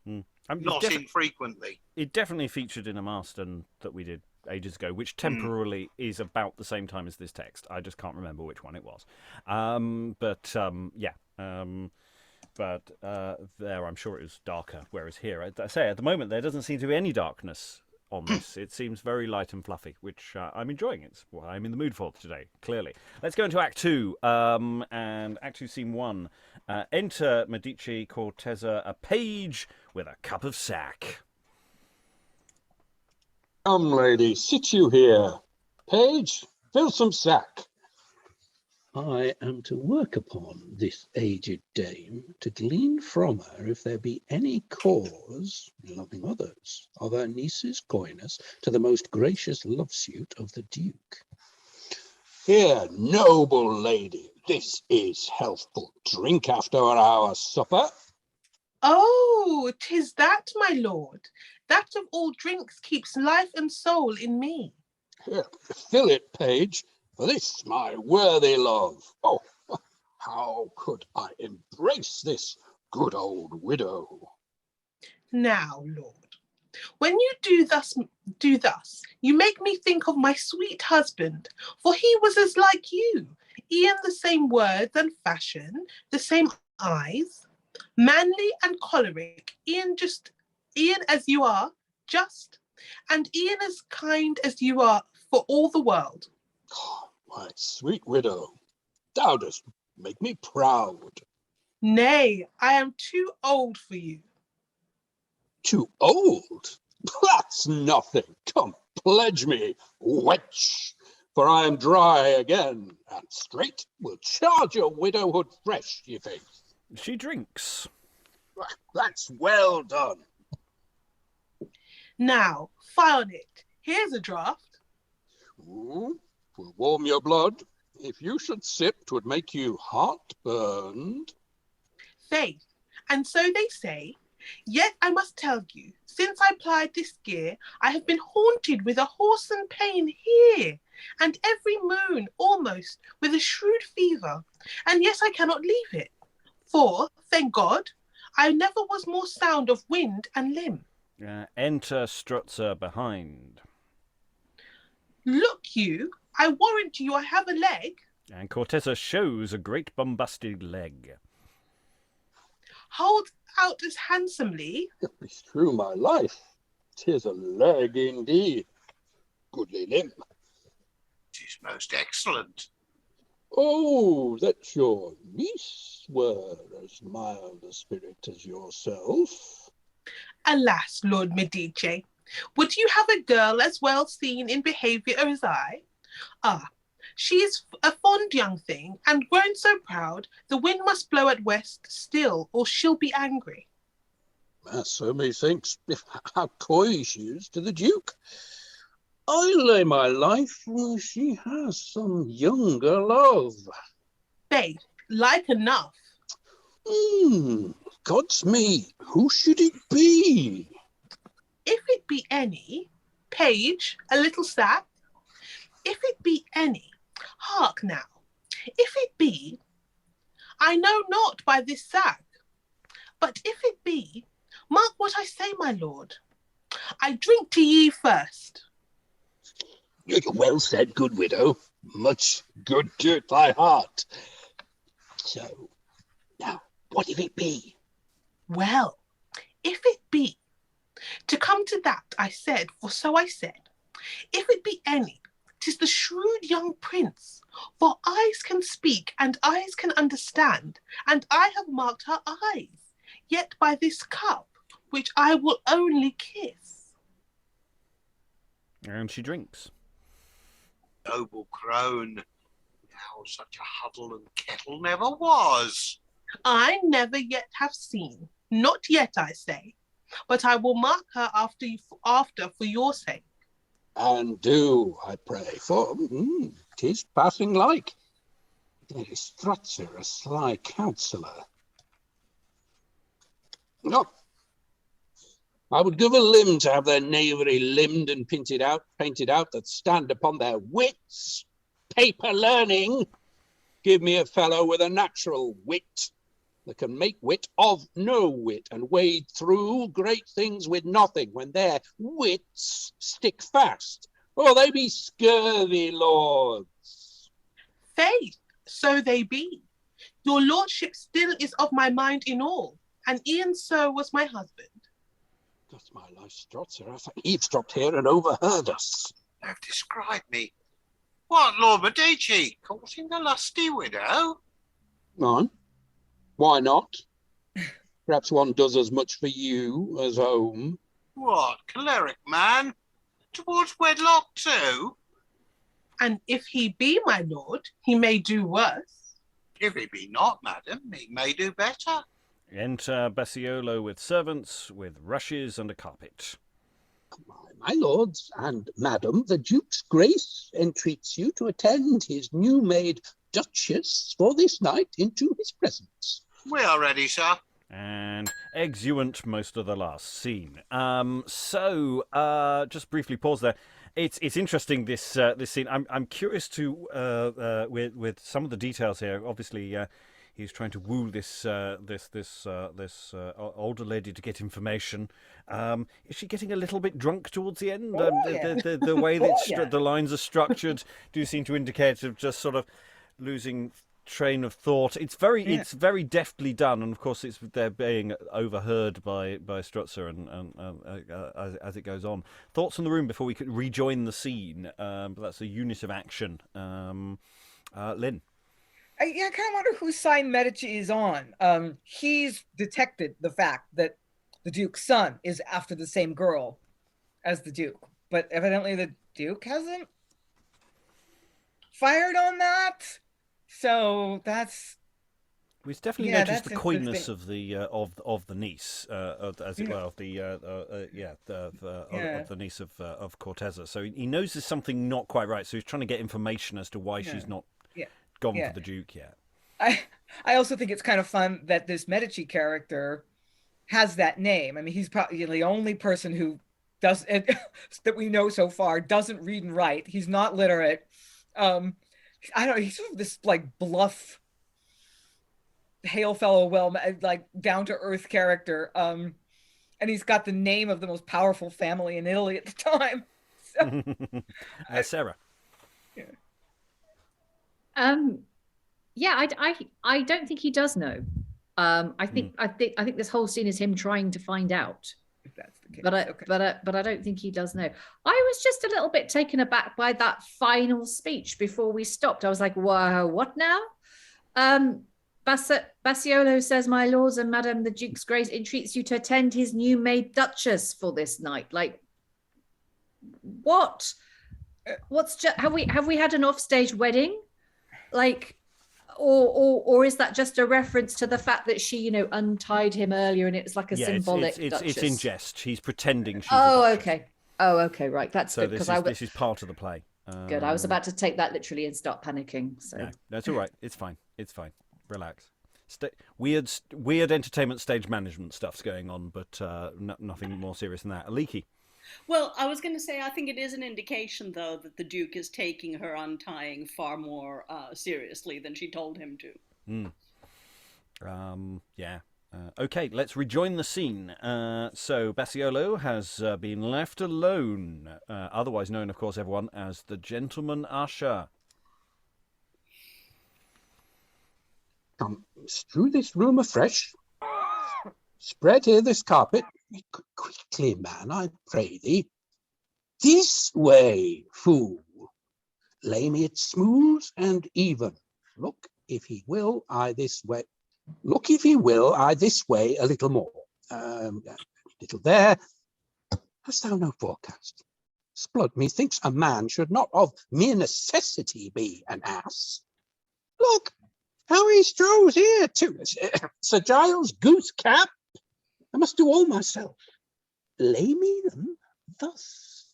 not infrequently. It definitely featured in a Marston that we did ages ago, which temporarily is about the same time as this text. I just can't remember which one it was. But there, I'm sure it was darker. Whereas here, I say, at the moment, there doesn't seem to be any darkness on this. It seems very light and fluffy, which I'm enjoying. It's what I'm in the mood for today, clearly. Let's go into Act 2. And Act 2, Scene 1. Enter Medice, Cortezza, a page with a cup of sack. Come, lady, sit you here. Page, fill some sack. I am to work upon this aged dame, to glean from her if there be any cause, loving others, of her niece's coyness to the most gracious love suit of the Duke. Here, noble lady, this is healthful drink after our supper. Oh, 'tis that, my lord. That of all drinks keeps life and soul in me. Here, fill it, page, for this my worthy love. Oh, how could I embrace this good old widow? Now, lord, when you do thus, you make me think of my sweet husband, for he was as like you, e'en the same words and fashion, the same eyes, manly and choleric, e'en as you are, just, and e'en as kind as you are for all the world. Oh, my sweet widow, thou dost make me proud. Nay, I am too old for you. Too old? That's nothing. Come, pledge me, wench, for I am dry again, and straight will charge your widowhood fresh, ye faith. She drinks. That's well done. Now, fie on it. Here's a draught. Ooh, 'twill warm your blood. If you should sip, 'twould make you heartburned. Faith, and so they say. Yet I must tell you, since I plied this gear, I have been haunted with a whoreson pain here, and every moon almost with a shrewd fever, and yet I cannot leave it. For, thank God, I never was more sound of wind and limb. Enter Strozza behind. Look you, I warrant you I have a leg. And Cortezza shows a great bombastic leg. Hold out as handsomely. Through my life, 'tis a leg indeed. Goodly limb. 'Tis most excellent. Oh, that your niece were as mild a spirit as yourself. Alas, Lord Medice, would you have a girl as well seen in behaviour as I? Ah, she is a fond young thing, and grown so proud, the wind must blow at west still, or she'll be angry. So methinks, how coy she is to the Duke. I lay my life she has some younger love. Faith, like enough. God's me, who should it be? If it be any, page, a little sack. If it be any, hark now, if it be, I know not by this sack, but if it be, mark what I say, my lord. I drink to ye first. Well said, good widow. Much good to thy heart. So, now, what if it be? Well, if it be, to come to that I said, for so I said, if it be any, 'tis the shrewd young prince, for eyes can speak and eyes can understand, and I have marked her eyes, yet by this cup, which I will only kiss. And she drinks. Noble crone, now such a huddle and kettle never was. I never yet have seen, not yet I say, but I will mark her after for your sake. And do, I pray, for 'tis passing like. There is Strozza, a sly counsellor. No, I would give a limb to have their knavery limbed and painted out, that stand upon their wits. Paper learning. Give me a fellow with a natural wit, that can make wit of no wit, and wade through great things with nothing, when their wits stick fast, or they be scurvy lords. Faith, so they be. Your lordship still is of my mind in all, and e'en so was my husband. That's my life, Strozza, hath eavesdropped here and overheard us. Have described me. What, Lord Medice, courting the lusty widow? On. Why not? Perhaps one does as much for you as home. What, choleric man? Towards wedlock too? And if he be my lord, he may do worse. If he be not, madam, he may do better. Enter Bassiolo with servants, with rushes and a carpet. My lords and madam, the Duke's Grace entreats you to attend his new-made Duchess for this night into his presence. We are ready, sir. And exeunt most of the last scene. Just briefly pause there. It's interesting, this scene. I'm curious to with some of the details here. Obviously, he's trying to woo this older lady to get information. Is she getting a little bit drunk towards the end? The way that the lines are structured do seem to indicate of just sort of losing train of thought. It's very deftly done, and of course they're being overheard by Strozza and as it goes on. Thoughts in the room before we could rejoin the scene. But that's a unit of action. Lynn. I kind of wonder whose side Medici is on. He's detected the fact that the Duke's son is after the same girl as the Duke, but evidently the Duke hasn't fired on that. So that's We've definitely noticed the coyness of the niece, as it were, of the of the niece of Cortezza. So he knows there's something not quite right. So he's trying to get information as to why she's not gone for the Duke yet. I also think it's kind of fun that this Medici character has that name. I mean, he's probably the only person who does that we know so far doesn't read and write. He's not literate. I don't know. He's sort of this like bluff, hail fellow, well, like down to earth character. And he's got the name of the most powerful family in Italy at the time. So, Sarah. Yeah. I don't think he does know. I think this whole scene is him trying to find out. If that's the case. But I don't think he does know. I was just a little bit taken aback by that final speech before we stopped. I was like, wow, what now? Bassiolo says, "My lords and madam, the Duke's Grace entreats you to attend his new made Duchess for this night." Like, what? Have we had an offstage wedding? Like, or is that just a reference to the fact that she, untied him earlier and it was like a symbolic Duchess? It's in jest. He's pretending she's okay. Oh, okay, right. That's good. This is part of the play. Good. I was about to take that literally and start panicking. So no, that's all right. It's fine. Relax. Weird entertainment stage management stuff's going on, but nothing more serious than that. Aliki. Well, I was going to say, I think it is an indication, though, that the Duke is taking her untying far more seriously than she told him to. Okay, let's rejoin the scene. So Bassiolo has been left alone, otherwise known, of course, everyone, as the Gentleman Usher. Come, strew this room afresh. Spread here this carpet. Quickly, man, I pray thee. This way, fool. Lay me it smooth and even. Look, if he will, I this way. Look, if he will, I this way a little more. A little there. Hast thou no forecast? Splud, methinks a man should not of mere necessity be an ass. Look, how he strows here too. Sir Giles' goose cap. I must do all myself. Lay me them thus,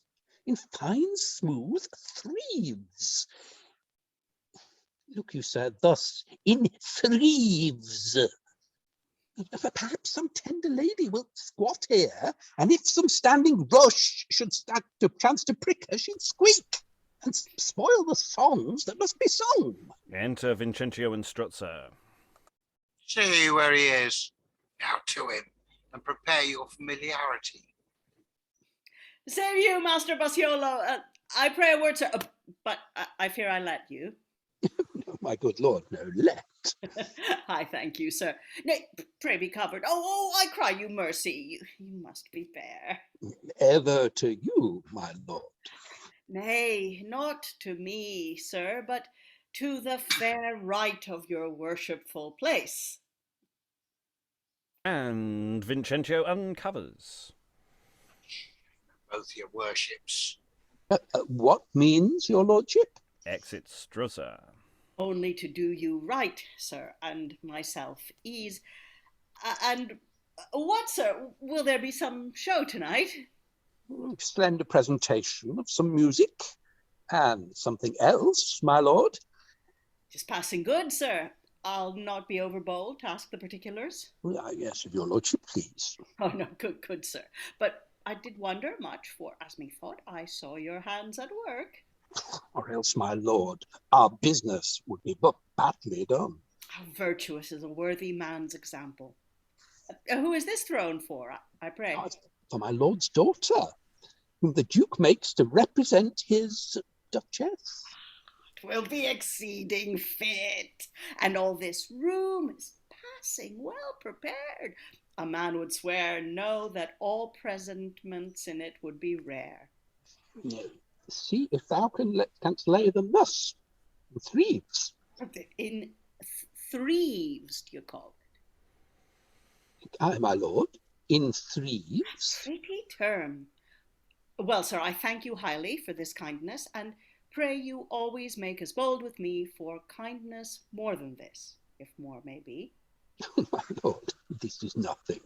in fine smooth threaves. Look you, sir, thus in threaves. Perhaps some tender lady will squat here, and if some standing rush should chance to prick her, she'd squeak and spoil the songs that must be sung. Enter Vincentio and Strozza. See where he is. Now to him, and prepare your familiarity. Save you, Master Bassiolo. I pray a word, sir, but I fear I let you. No, my good lord, no, let. I thank you, sir. Nay, pray be covered. Oh, I cry you mercy. You must be fair. Ever to you, my lord. Nay, not to me, sir, but to the fair right of your worshipful place. And Vincentio uncovers. Both your worships. What means, your lordship? Exit Strozza. Only to do you right, sir, and myself ease. And what, sir? Will there be some show tonight? Splendid presentation of some music and something else, my lord. Just passing good, sir. I'll not be overbold to ask the particulars. Yes, if your lordship please. Oh, no, good, sir. But I did wonder much, for as methought I saw your hands at work. Or else, my lord, our business would be but badly done. How virtuous is a worthy man's example. Who is this throne for, I pray? For my lord's daughter, whom the Duke makes to represent his Duchess. 'Twill be exceeding fit, and all this room is passing well prepared. A man would swear, no, that all presentments in it would be rare. See if thou canst lay them thus, in threaves. In threaves, do you call it? Aye, my lord, in threaves. Pretty term. Well, sir, I thank you highly for this kindness, and pray you always make as bold with me for kindness more than this, if more may be. My lord, this is nothing.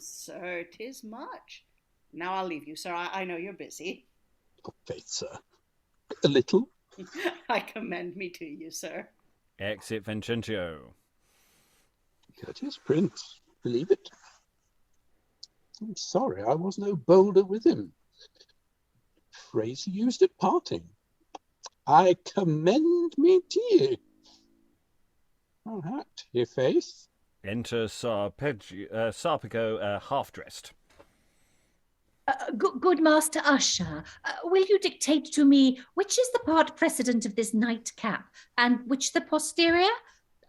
Sir, 'tis much. Now I'll leave you, sir. I know you're busy. Your faith, sir. A little. I commend me to you, sir. Exit Vincentio. Courteous prince, believe it. I'm sorry I was no bolder with him. Phrase he used at parting. I commend me to you. All right, your faith. Enter Sarpego, half-dressed. Good Master Usher, will you dictate to me which is the part precedent of this nightcap and which the posterior?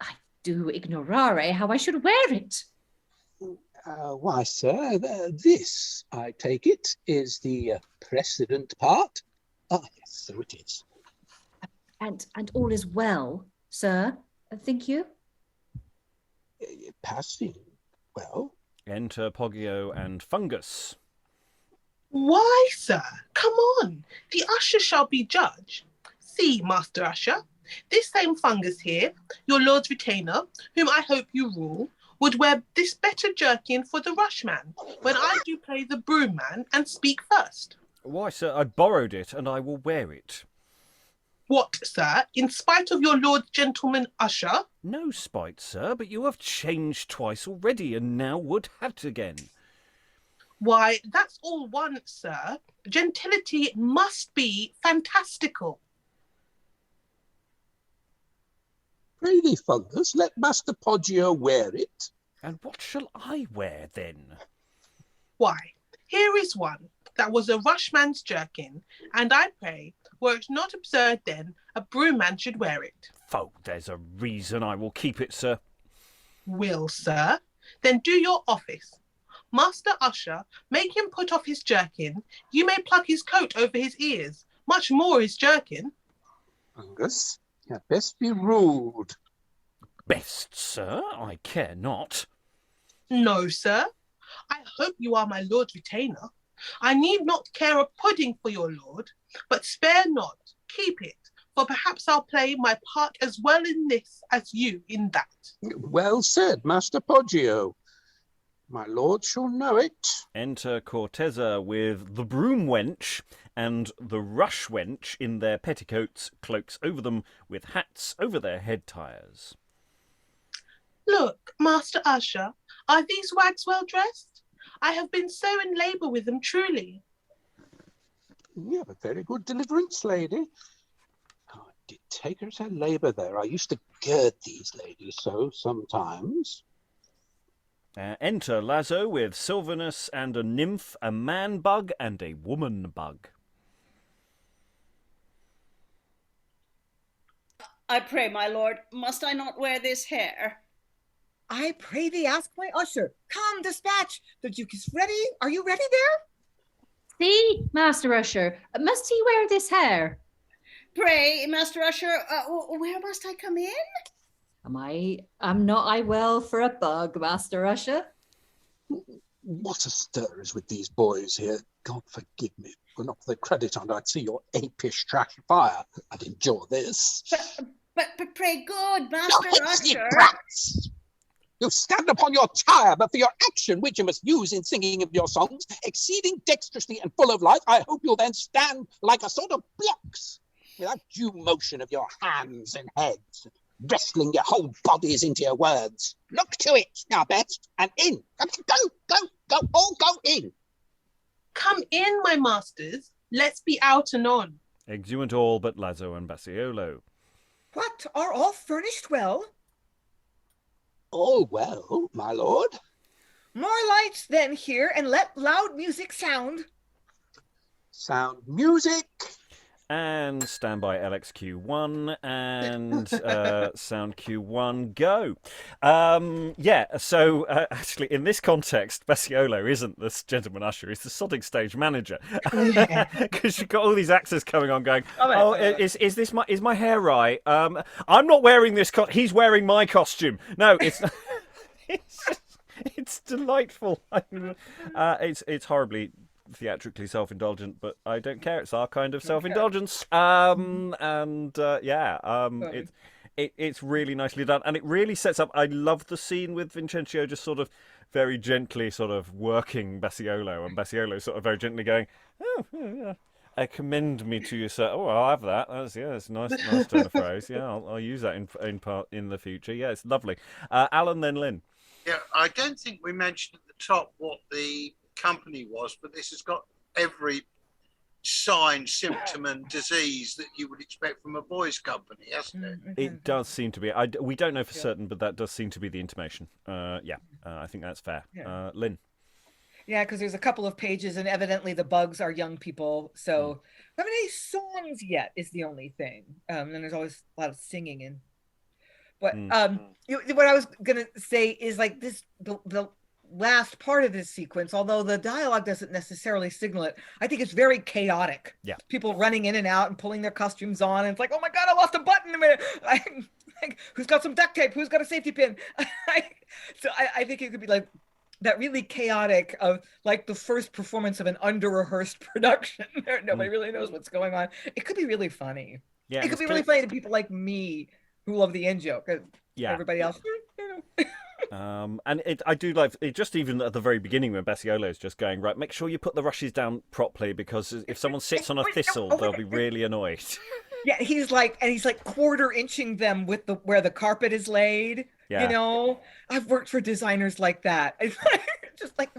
I do ignorare how I should wear it. Why, sir, this, I take it, is the precedent part. Ah, yes, so it is. And all is well, sir, think you? Passing well. Enter Poggio and Fungus. Why, sir, come on. The usher shall be judge. See, Master Usher, this same Fungus here, your lord's retainer, whom I hope you rule, would wear this better jerkin for the rushman, when I do play the broom man and speak first. Why, sir, I borrowed it, and I will wear it. What, sir, in spite of your lord's gentleman usher? No spite, sir, but you have changed twice already, and now would have it again. Why, that's all one, sir. Gentility must be fantastical. Pray thee, Fungus, let Master Poggio wear it. And what shall I wear, then? Why, here is one that was a rushman's jerkin, and I pray, were it not absurd then, a broomman should wear it. Folk, there's a reason I will keep it, sir. Will, sir? Then do your office. Master Usher, make him put off his jerkin. You may pluck his coat over his ears, much more his jerkin. Fungus, you had best be ruled. Best, sir, I care not. No, sir. I hope you are my lord's retainer. I need not care a pudding for your lord, but spare not, keep it, for perhaps I'll play my part as well in this as you in that. Well said, Master Poggio. My lord shall know it. Enter Cortezza with the broom wench and the rush wench in their petticoats, cloaks over them, with hats over their head tires. Look, Master Usher, are these wags well dressed? I have been so in labour with them truly. You have a very good deliverance, lady. Oh, I did take her to labour there. I used to gird these ladies so sometimes. Enter Lasso with Sylvanus and a nymph, a man-bug and a woman-bug. I pray, my lord, must I not wear this hair? I pray thee ask my usher. Come, dispatch. The Duke is ready. Are you ready there? See, Master Usher, must he wear this hair? Pray, Master Usher, where must I come in? Am not I well for a bug, Master Usher? What a stir is with these boys here. God forgive me. Were not for the credit on, I'd see your apish trash fire. I'd endure this. But pray good, Master Hasty Usher. brats! You stand upon your tire, but for your action, which you must use in singing of your songs, exceeding dexterously and full of life, I hope you'll then stand like a sort of blocks, without due motion of your hands and heads, wrestling your whole bodies into your words. Look to it, now, best, and in. Go, all go in. Come in, my masters. Let's be out and on. Exeunt all but Lasso and Bassiolo. What, are all furnished well? All well, my lord. More lights then here, and let loud music sound. Sound music. And standby LXQ1 and sound Q1 go. So actually in this context, Bassiolo isn't the gentleman usher, he's the sodding stage manager. Because you've got all these actors coming on going, is my hair right? I'm not wearing this, he's wearing my costume. No, it's it's delightful. It's horribly theatrically self-indulgent, but I don't care. It's our kind of self-indulgence. It's really nicely done, and it really sets up. I love the scene with Vincentio just sort of very gently sort of working Bassiolo, and Bassiolo sort of very gently going, "Oh, yeah. I commend me to you, sir." Oh, I'll have that. That's a nice turn of phrase. Yeah, I'll use that in part in the future. Yeah, it's lovely. Alan, then Lynn. Yeah, I don't think we mentioned at the top what the company was, but this has got every sign, symptom, and disease that you would expect from a boys' company, hasn't it? It does seem to be. We don't know for certain, but that does seem to be the intimation. I think that's fair. Yeah. Lynn. Yeah, because there's a couple of pages, and evidently the bugs are young people. So we haven't any songs yet is the only thing. And there's always a lot of singing in. But what I was gonna say is like this the last part of this sequence, although the dialogue doesn't necessarily signal it, I think it's very chaotic. Yeah. People running in and out and pulling their costumes on, and it's like, oh my God, I lost a button a minute. Like, who's got some duct tape? Who's got a safety pin? So I think it could be like that really chaotic of like the first performance of an under-rehearsed production. Nobody really knows what's going on. It could be really funny. Yeah, it could be really funny to people like me who love the in-joke. Yeah. Everybody else. And I do like it, just even at the very beginning when Bassiolo is just going, right, make sure you put the rushes down properly, because if someone sits on a thistle, they'll be really annoyed. Yeah, he's like quarter inching them with where the carpet is laid. Yeah. You know, I've worked for designers like that. It's just like.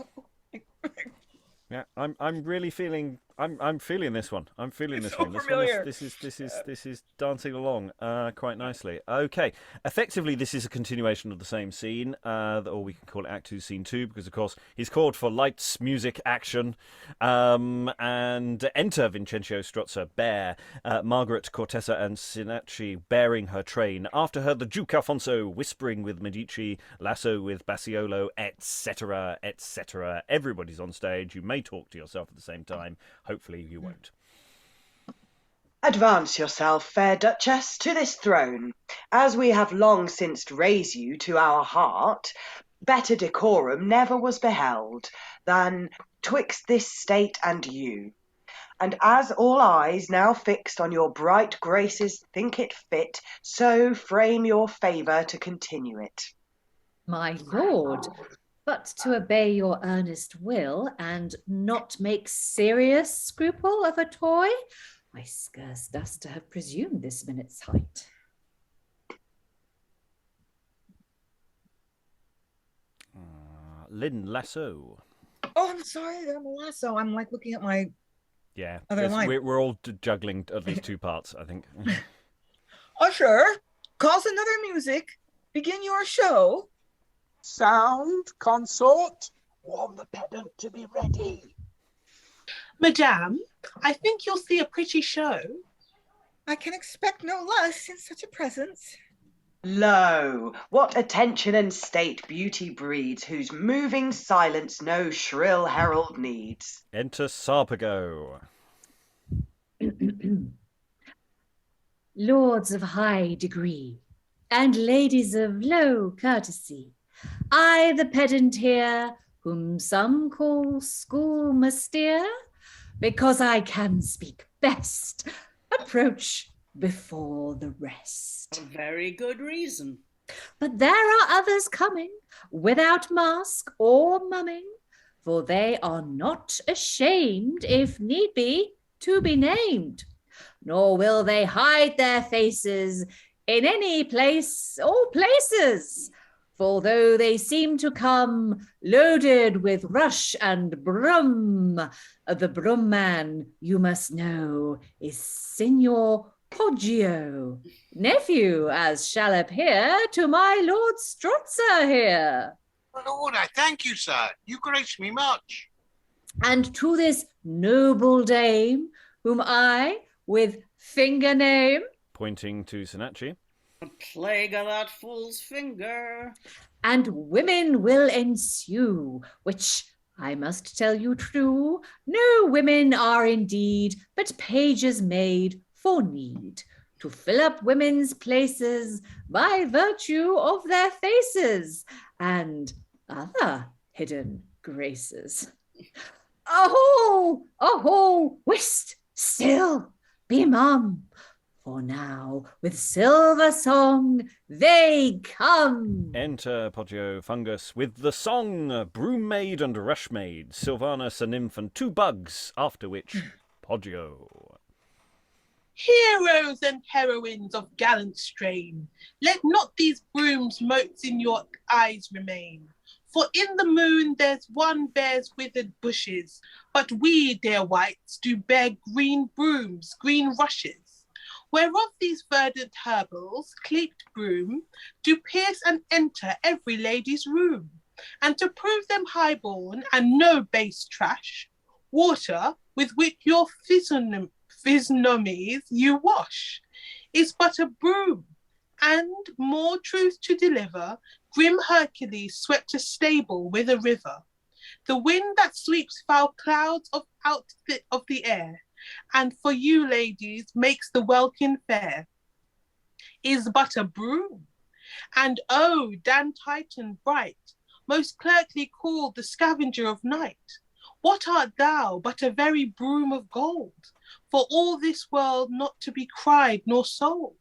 Yeah, I'm really feeling. I'm feeling this one. I'm feeling this so one. Familiar. This is dancing along quite nicely. Okay, effectively this is a continuation of the same scene, or we can call it Act 2, Scene 2, because of course he's called for lights, music, action, and enter Vincentio, Strozza, Bear, Margaret, Cortezza, and Cynachie bearing her train. After her, the Duke Alphonso whispering with Medice, Lasso with Bassiolo, etc., etc. Everybody's on stage. You may talk to yourself at the same time. Hopefully you won't. Advance yourself, fair Duchess, to this throne. As we have long since raised you to our heart, better decorum never was beheld than twixt this state and you. And as all eyes now fixed on your bright graces think it fit, so frame your favour to continue it. My lord, but to obey your earnest will and not make serious scruple of a toy, I scarce dust to have presumed this minute's height. Lynn, Lasso. Oh, I'm sorry, I'm Lasso. I'm like looking at my other line. We're all juggling at least two parts, I think. Usher, calls another music. Begin your show. Sound, consort, warn the pedant to be ready. Madame, I think you'll see a pretty show. I can expect no less in such a presence. Lo, what attention and state beauty breeds, whose moving silence no shrill herald needs. Enter Sarpego. Lords of high degree, and ladies of low courtesy, I, the pedant here, whom some call schoolmaster, because I can speak best, approach before the rest. A very good reason. But there are others coming, without mask or mumming, for they are not ashamed, if need be, to be named, nor will they hide their faces in any place or places. For though they seem to come loaded with rush and brum, the brum man, you must know, is Signor Poggio, nephew, as shall appear, to my Lord Strozza here. My lord, I thank you, sir. You grace me much. And to this noble dame, whom I, with finger name, Pointing to Cynachie. A plague of that fool's finger. and women will ensue, which I must tell you true, no women are indeed, but pages made for need, to fill up women's places by virtue of their faces and other hidden graces. Aho, aho, whist, still, be mum. For now, with silver song, they come. Enter Poggio, Fungus with the song, Broom Maid and Rush Maid, Sylvanus, a nymph, and 2 bugs, after which Poggio. Heroes and heroines of gallant strain, let not these brooms motes in your eyes remain. For in the moon there's one bears withered bushes, but we, dear wights, do bear green brooms, green rushes. Whereof these verdant herbals, cleaped broom, do pierce and enter every lady's room. And to prove them highborn and no base trash, water with which your physiognomies you wash is but a broom. And more truth to deliver, grim Hercules swept a stable with a river. The wind that sweeps foul clouds out of the air, and for you, ladies, makes the welkin fair, is but a broom. And oh, Dan Titan bright, most clerkly called the scavenger of night, what art thou but a very broom of gold, for all this world not to be cried nor sold?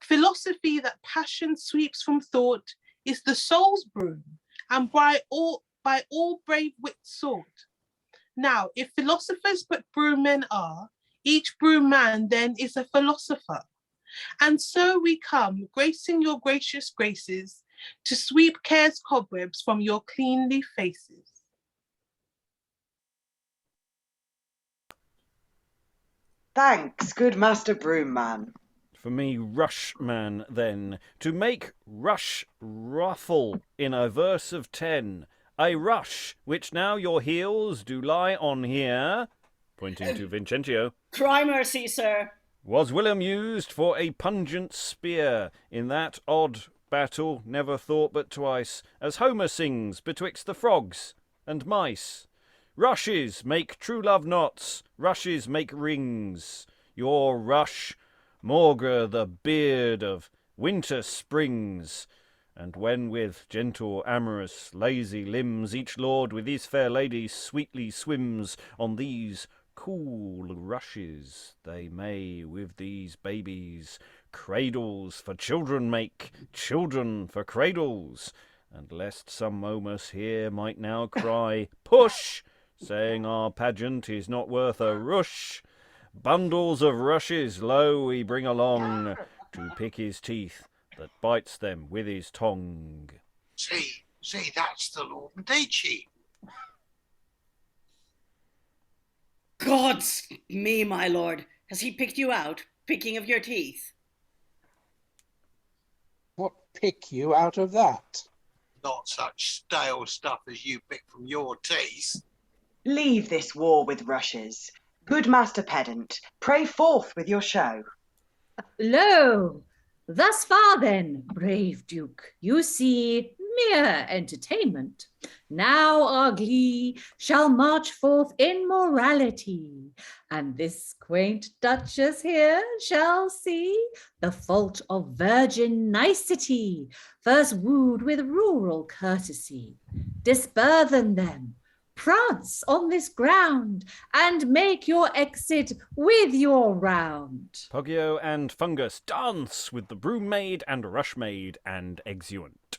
Philosophy that passion sweeps from thought is the soul's broom, and by all brave wits sought. Now, if philosophers but broom men are, each broom man then is a philosopher. And so we come, gracing your gracious graces, to sweep care's cobwebs from your cleanly faces. Thanks, good Master Broomman. For me, Rushman, then, to make rush ruffle in a verse of 10. A rush, which now your heels do lie on here, pointing to Vincentio. Cry mercy, sir. Was Willem used for a pungent spear in that odd battle, never thought but twice, as Homer sings betwixt the frogs and mice. Rushes make true love knots, rushes make rings. Your rush, maugre the beard of winter springs. And when with gentle, amorous, lazy limbs each lord with his fair lady sweetly swims on these cool rushes, they may with these babies cradles for children make, children for cradles. And lest some Momus here might now cry, push, saying our pageant is not worth a rush, bundles of rushes lo we bring along to pick his teeth that bites them with his tongue. See, that's the Lord Medice. God's me, my lord. Has he picked you out, picking of your teeth? What pick you out of that? Not such stale stuff as you pick from your teeth. Leave this war with rushes. Good Master Pedant, pray forth with your show. Lo, thus far then, brave Duke, you see mere entertainment. Now our glee shall march forth in morality, and this quaint Duchess here shall see the fault of virgin nicety, first wooed with rural courtesy. Disburthen them, prance on this ground, and make your exit with your round. Poggio and Fungus dance with the broom maid and rush maid and exeunt.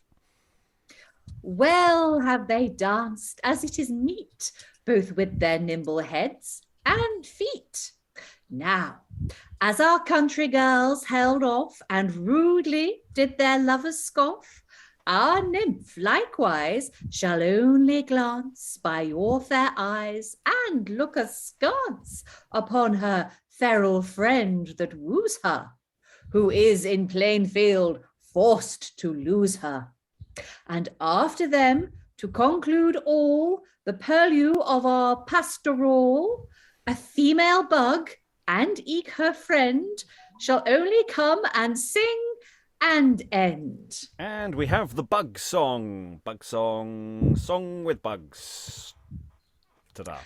Well have they danced as it is meet, both with their nimble heads and feet. Now, as our country girls held off and rudely did their lovers scoff, our nymph likewise shall only glance by your fair eyes and look askance upon her feral friend that woos her, who is in plain field forced to lose her. And after them, to conclude all, the purlieu of our pastoral, a female bug and eke her friend shall only come and sing and end. And we have the bug song. Bug song. Song with bugs. Ta-da.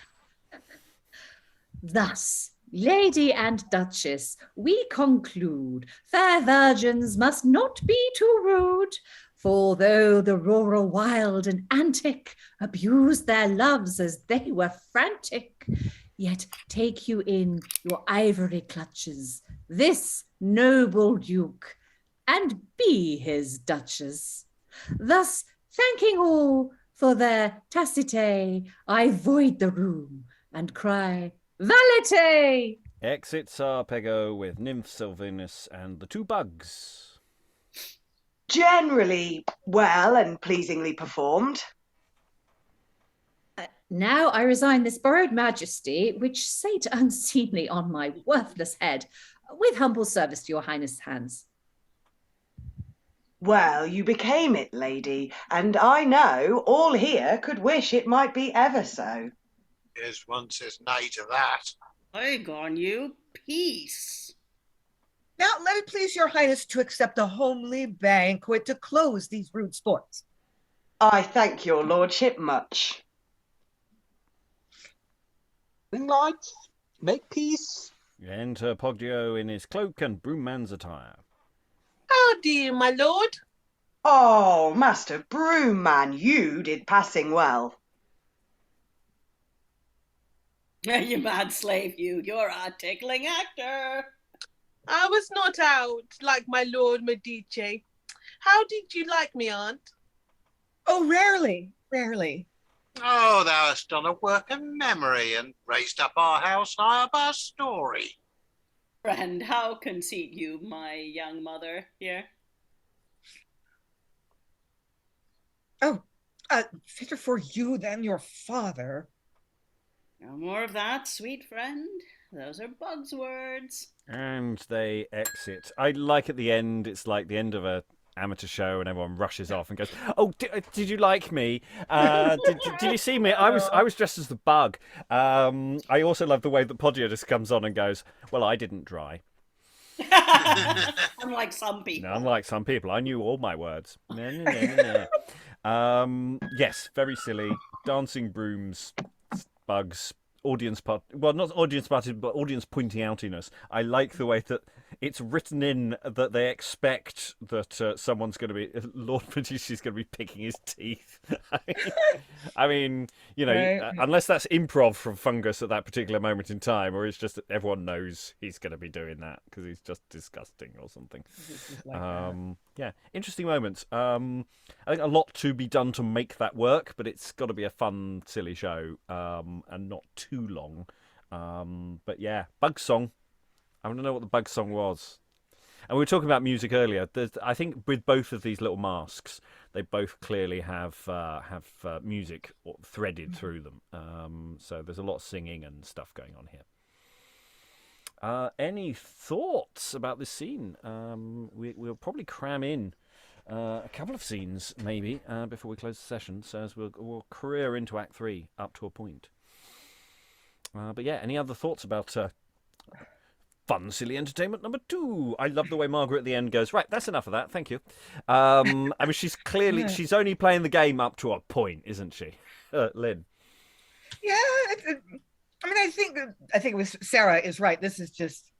Thus, Lady and Duchess, we conclude, fair virgins must not be too rude, For though the rural wild and antic abused their loves as they were frantic, yet take you in your ivory clutches, this noble duke, and be his duchess. Thus, thanking all for their tacite, I void the room and cry, Valete! Exit Sarpego with Nymph Sylvanus and the two bugs. Generally well and pleasingly performed. Now I resign this borrowed majesty, which sate unseemly on my worthless head, with humble service to your highness' hands. Well, you became it, lady, and I know all here could wish it might be ever so. Yes, one says nay to that. Egg on you, peace. Now let it please your highness to accept a homely banquet to close these rude sports. I thank your lordship much. Bring lights, make peace. Enter Poggio in his cloak and broomman's attire. How do you, my lord? Oh, Master Broomman, you did passing well. You mad slave, you're a tickling actor. I was not out like my lord Medice. How did you like me, aunt? Oh, rarely, rarely. Oh, thou hast done a work of memory and raised up our house high above our story. Friend, how conceit you, my young mother here? Oh, fitter for you than your father. No more of that, sweet friend. Those are Bug's words. And they exit. I like at the end, it's like the end of a amateur show and everyone rushes off and goes, oh, did you like me? Did you see me? I was dressed as the bug. I also love the way that Poggio just comes on and goes, well, I didn't dry. Unlike some people. No, unlike some people. I knew all my words. Yes, very silly. Dancing brooms, bugs, audience part. Well, not audience party, but audience pointing outiness. I like the way that it's written in that they expect that someone's going to be Lord Medici's going to be picking his teeth. I mean, you know, Right. Unless that's improv from Fungus at that particular moment in time, or it's just that everyone knows he's going to be doing that because he's just disgusting or something. Yeah, interesting moments. I think a lot to be done to make that work, but it's got to be a fun, silly show, and not too long. But yeah, Bug Song. I want to know what the Bug Song was. And we were talking about music earlier. I think with both of these little masks, they both clearly have music threaded through them. So there's a lot of singing and stuff going on here. Any thoughts about this scene? We'll probably cram in a couple of scenes, maybe, before we close the session. So as we'll career into Act 3 up to a point. But yeah, any other thoughts about fun, silly entertainment number 2? I love the way Margaret at the end goes, right, that's enough of that, thank you. I mean, she's only playing the game up to a point, isn't she? Lynn. Yeah, I mean, I think it was Sarah is right. This is just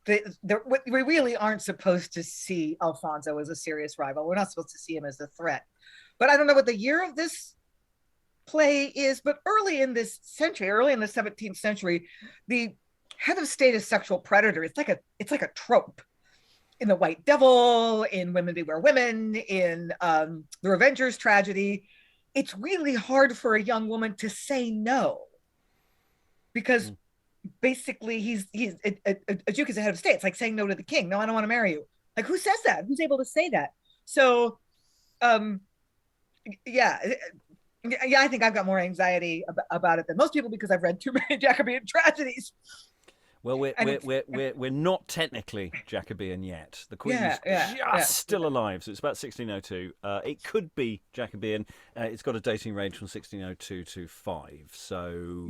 we really aren't supposed to see Alphonso as a serious rival. We're not supposed to see him as a threat. But I don't know what the year of this play is, but early in this century, early in the 17th century, the head of state is sexual predator. It's like a trope in the White Devil, in Women Beware Women, in the Revenger's tragedy. It's really hard for a young woman to say no, because basically he's a duke is a head of state. It's like saying no to the king. No, I don't want to marry you. Like, who says that? Who's able to say that? So, yeah, I think I've got more anxiety about it than most people because I've read too many Jacobean tragedies. Well, we're not technically Jacobean yet. The Queen is still alive, so it's about 1602. It could be Jacobean. It's got a dating range from 1602 to 5, so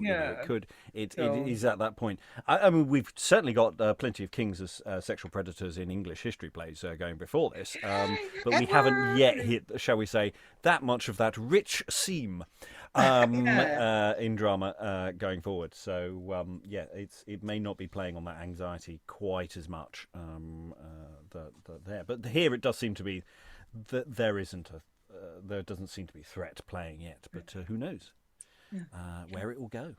it is at that point. I mean, we've certainly got plenty of kings as sexual predators in English history plays going before this, but we haven't yet hit, shall we say, that much of that rich seam. In drama going forward, so it may not be playing on that anxiety quite as much there, but here it does seem to be there isn't there doesn't seem to be threat playing yet, but who knows where it will go.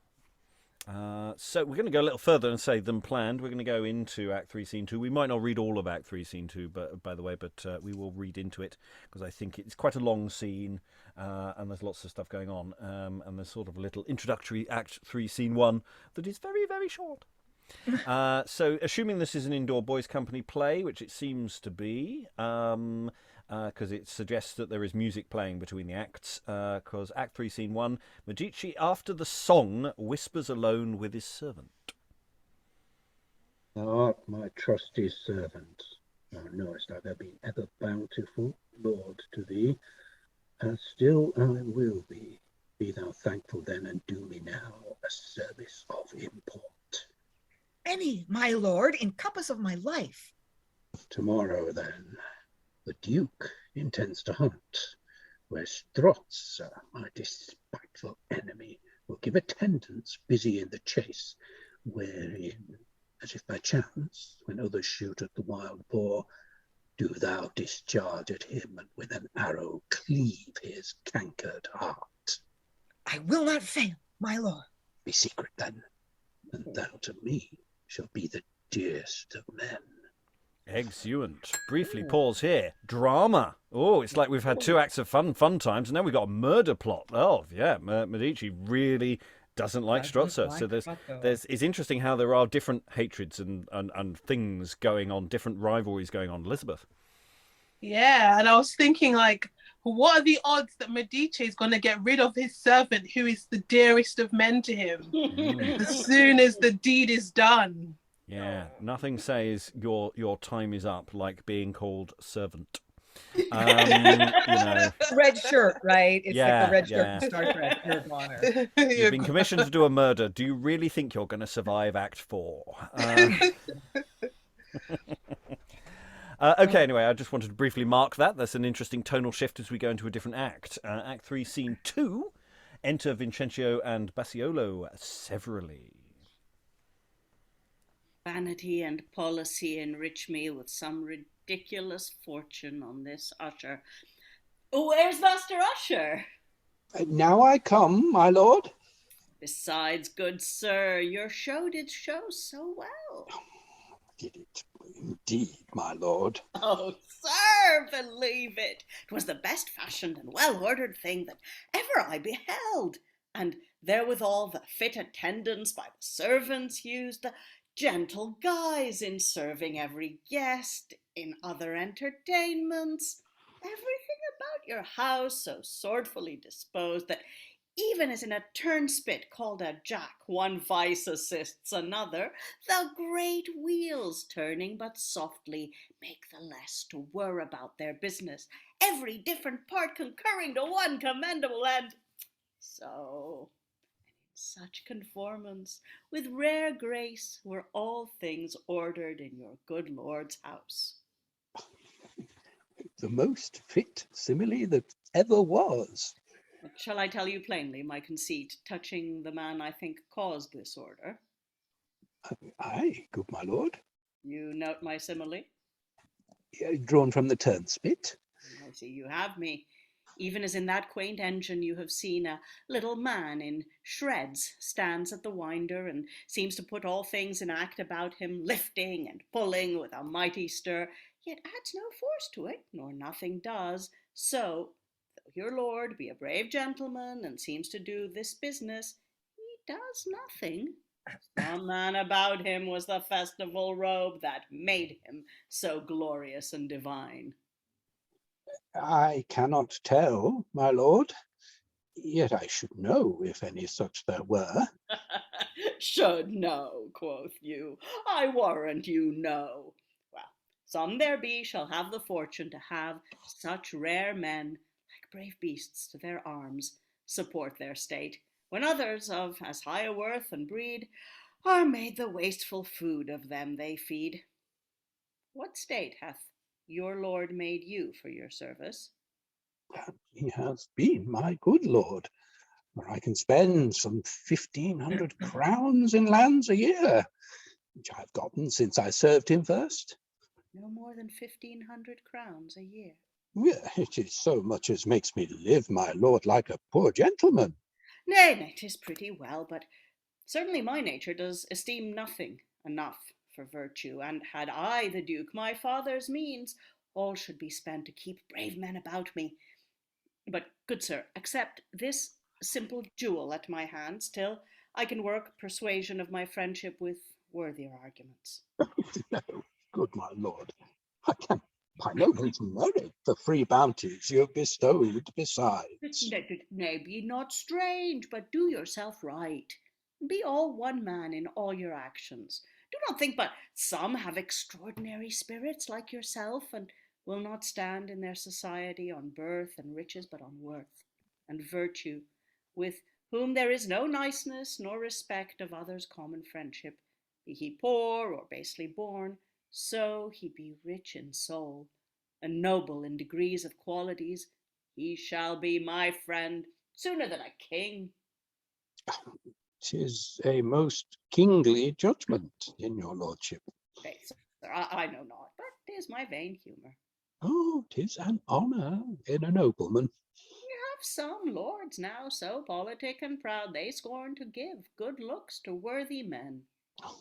So we're going to go a little further and say than planned. We're going to go into Act 3, Scene 2. We might not read all of Act 3, Scene 2, by the way, but we will read into it because I think it's quite a long scene and there's lots of stuff going on. And there's sort of a little introductory Act 3, Scene 1 that is very, very short. So assuming this is an indoor boys' company play, which it seems to be, because it suggests that there is music playing between the acts, because Act 3, Scene 1, Medice, after the song, whispers alone with his servant. Thou art my trusty servant. Thou knowest I have been ever bountiful, Lord, to thee, and still I will be. Be thou thankful then, and do me now a service of import. Any, my lord, in compass of my life. Tomorrow, then, the Duke intends to hunt, where Strozza, my despiteful enemy, will give attendance busy in the chase, wherein, as if by chance, when others shoot at the wild boar, do thou discharge at him, and with an arrow cleave his cankered heart. I will not fail, my lord. Be secret, then, and thou to me shall be the dearest of men. Exeunt. Briefly pause here. Drama. Oh, it's like we've had 2 acts of fun times, and now we've got a murder plot. Oh, yeah. Medici really doesn't like Strozza. So it's interesting how there are different hatreds and things going on, different rivalries going on. Elizabeth. Yeah, and I was thinking, like, what are the odds that Medice is going to get rid of his servant, who is the dearest of men to him, as soon as the deed is done? Yeah, nothing says your time is up like being called servant. You know. Red shirt, right? It's Yeah, like the red shirt yeah. from Star Trek. Your honor. You've been commissioned to do a murder. Do you really think you're going to survive Act 4? Okay, anyway, I just wanted to briefly mark that. That's an interesting tonal shift as we go into a different act. Act 3, Scene 2, enter Vincentio and Bassiolo severally. Vanity and policy enrich me with some ridiculous fortune on this usher. Where's Master Usher? Now I come, my lord. Besides, good sir, your show did show so well. Did it indeed, my lord? Oh, sir, believe it. 'Twas the best fashioned and well-ordered thing that ever I beheld. And therewithal the fit attendance by the servants used, the gentle guise in serving every guest, in other entertainments, everything about your house so swordfully disposed that even as in a turnspit called a jack, one vice assists another, the great wheels turning but softly make the less to whir about their business, every different part concurring to one commendable end. So, in such conformance, with rare grace, were all things ordered in your good lord's house. The most fit simile that ever was. But shall I tell you plainly my conceit touching the man I think caused this order? Aye, good my lord. You note my simile? Drawn from the turnspit. I see you have me. Even as in that quaint engine you have seen a little man in shreds stands at the winder and seems to put all things in act about him, lifting and pulling with a mighty stir, yet adds no force to it, nor nothing does. So, though your lord be a brave gentleman and seems to do this business, he does nothing. Some man about him was the festival robe that made him so glorious and divine. I cannot tell, my lord, yet I should know if any such there were. Should know, quoth you. I warrant you know. Well, some there be shall have the fortune to have such rare men, like brave beasts to their arms, support their state, when others of as high a worth and breed are made the wasteful food of them they feed. What state hath your lord made you for your service? He has been my good lord, where I can spend some 1,500 crowns in lands a year, which I have gotten since I served him first. No more than 1,500 crowns a year. Well, it is so much as makes me live, my lord, like a poor gentleman. Nay, 'tis pretty well, but certainly my nature does esteem nothing enough for virtue, and had I the Duke my father's means, all should be spent to keep brave men about me. But, good sir, accept this simple jewel at my hands, till I can work persuasion of my friendship with worthier arguments. No, good my lord, I can by no means merit the free bounties you have bestowed besides. Nay, be not strange, but do yourself right. Be all one man in all your actions. Do not think but some have extraordinary spirits like yourself, and will not stand in their society on birth and riches, but on worth and virtue, with whom there is no niceness nor respect of others' common friendship, be he poor or basely born, so he be rich in soul, and noble in degrees of qualities, he shall be my friend sooner than a king. 'Tis a most kingly judgment in your lordship. Nay, sir, I know not, but 'tis my vain humour. Oh, 'tis an honour in a nobleman. You have some lords now so politic and proud, they scorn to give good looks to worthy men.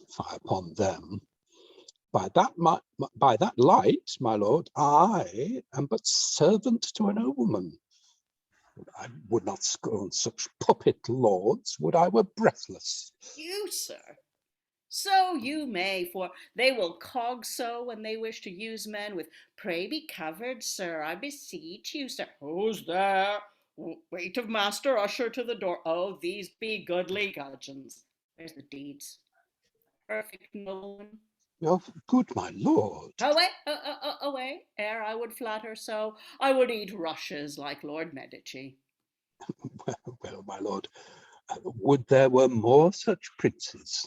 Fie upon them. By that light, my lord, I am but servant to a nobleman. I would not scorn such puppet lords, would I were breathless. You, sir, so you may, for they will cog so when they wish to use men with pray be covered, sir, I beseech you, sir. Who's there? Wait of master usher to the door. Oh, these be goodly gudgeons. There's the deeds. Perfect nobleman. Oh, good my lord. Away, ere I would flatter so, I would eat rushes like Lord Medice. Well, my lord, would there were more such princes.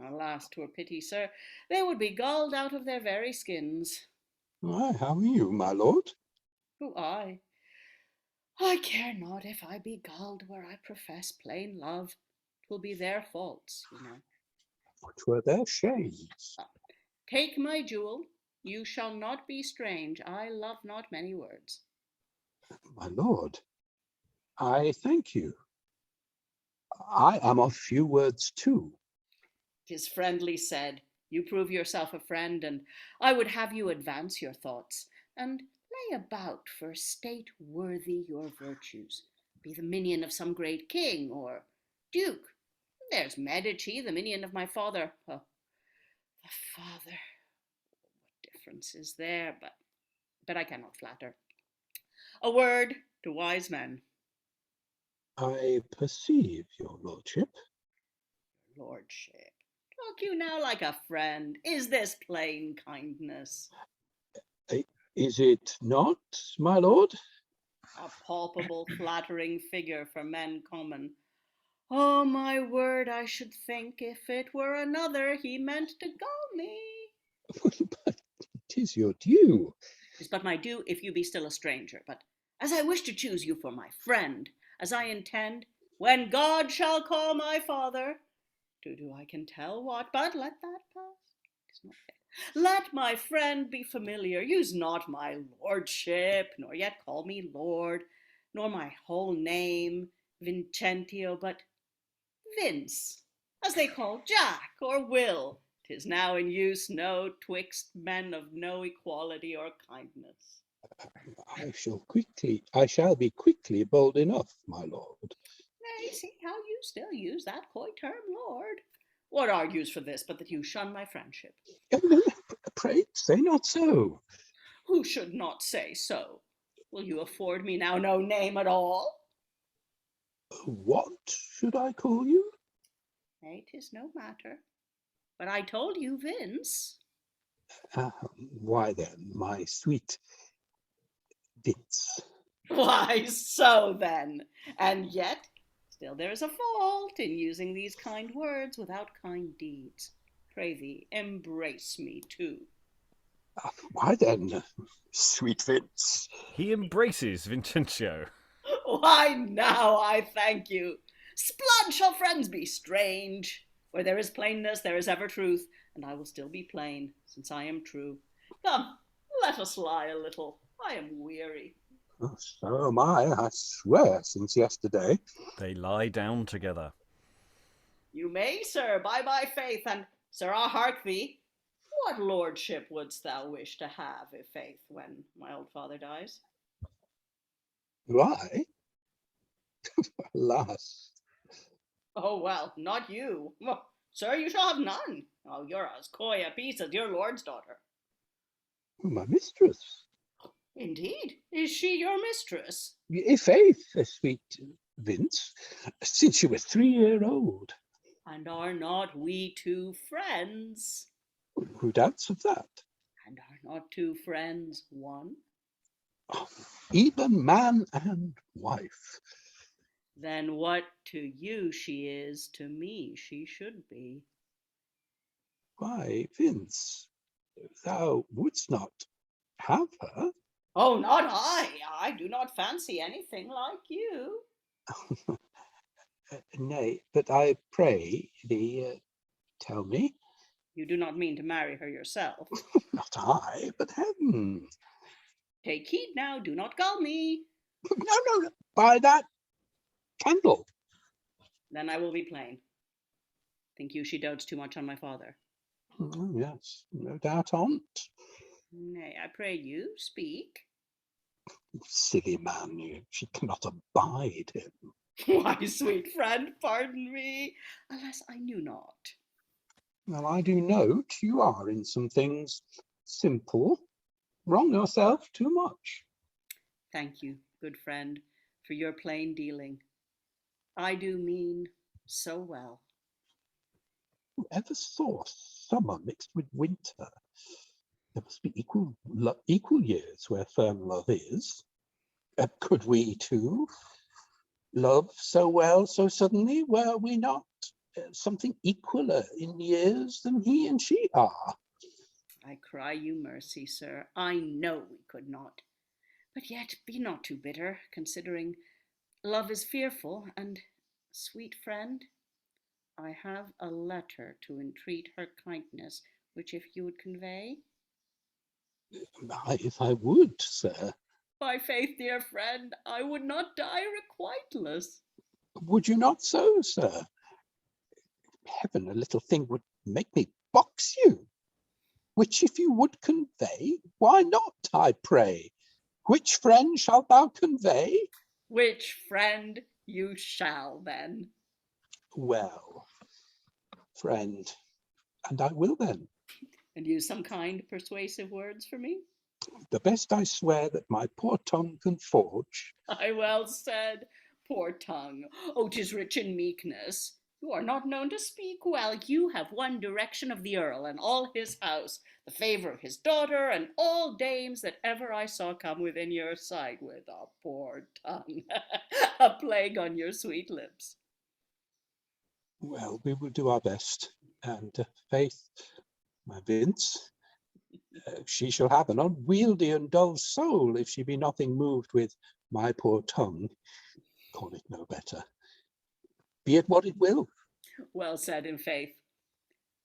Alas, 'twere pity, sir. They would be gulled out of their very skins. Why, how are you, my lord? Who I? I care not if I be gulled where I profess plain love. 'Twill be their faults, you know. Which were their shades? Take my jewel. You shall not be strange. I love not many words. My lord, I thank you. I am of few words too. 'Tis friendly said. You prove yourself a friend, and I would have you advance your thoughts, and lay about for a state worthy your virtues. Be the minion of some great king or duke. There's Medici, the minion of my father. Oh, the father. What difference is there? But I cannot flatter. A word to wise men. I perceive your lordship. Lordship, talk you now like a friend. Is this plain kindness? Is it not, my lord? A palpable, flattering figure for men common. Oh, my word, I should think if it were another he meant to gull me. But 'tis your due. 'Tis but my due if you be still a stranger. But as I wish to choose you for my friend, as I intend, when God shall call my father, to do I can tell what, but let that pass. 'Tis not fair. Let my friend be familiar. Use not my lordship, nor yet call me lord, nor my whole name, Vincentio, but Vince, as they call Jack or Will. 'Tis now in use, no twixt men of no equality or kindness. I shall be quickly bold enough, my lord. Nay, see how you still use that coy term, lord. What argues for this, but that you shun my friendship? Pray say not so. Who should not say so? Will you afford me now no name at all? What should I call you? Nay, 'tis no matter. But I told you, Vince. Why then, my sweet Vince. Why, so then. And yet, still there is a fault in using these kind words without kind deeds. Pray thee, embrace me too. Why then, sweet Vince? He embraces Vincentio. Why now, I thank you. Splud, shall friends be strange? Where there is plainness, there is ever truth, and I will still be plain, since I am true. Come, let us lie a little. I am weary. Oh, so am I swear, since yesterday. They lie down together. You may, sir, by my faith, and sirrah, hark thee. What lordship wouldst thou wish to have, if faith, when my old father dies? Why? Alas. Oh, well, not you. Well, sir, you shall have none. Oh, you're as coy a piece as your lord's daughter. My mistress. Indeed, is she your mistress? Faith, sweet Vince, since you were 3-year-old. And are not we two friends? Who doubts of that? And are not two friends one? Oh, even man and wife. Then what to you she is, to me she should be. Why, Vince, thou wouldst not have her? Oh, not I. I do not fancy anything like you. Nay, but I pray thee, tell me. You do not mean to marry her yourself? Not I, but heaven. Take heed now, do not gull me. No, by that candle. Then I will be plain. Think you she dotes too much on my father? Oh, yes, no doubt on't. Nay, I pray you, speak. Silly man, she cannot abide him. Why, sweet friend, pardon me. Alas, I knew not. Well, I do note you are in some things simple. Wrong yourself too much. Thank you, good friend, for your plain dealing. I do mean so well. Whoever saw summer mixed with winter? There must be equal years where firm love is. Could we too love so well so suddenly? Were we not something equaler in years than he and she are? I cry you mercy, sir. I know we could not. But yet be not too bitter, considering love is fearful, and, sweet friend, I have a letter to entreat her kindness, which if you would convey. If I would, sir. By faith, dear friend, I would not die requiteless. Would you not so, sir? Heaven, a little thing would make me box you. Which if you would convey, why not, I pray? Which friend shalt thou convey? Which friend you shall, then. Well, friend, and I will then. And use some kind, persuasive words for me? The best I swear that my poor tongue can forge. I well said, poor tongue. Oh, 'tis rich in meekness. You are not known to speak well. You have won direction of the earl and all his house, the favour of his daughter, and all dames that ever I saw come within your sight with a poor tongue, a plague on your sweet lips. Well, we will do our best, and faith, my Vince, she shall have an unwieldy and dull soul if she be nothing moved with my poor tongue. Call it no better. Be it what it will. Well said, in faith.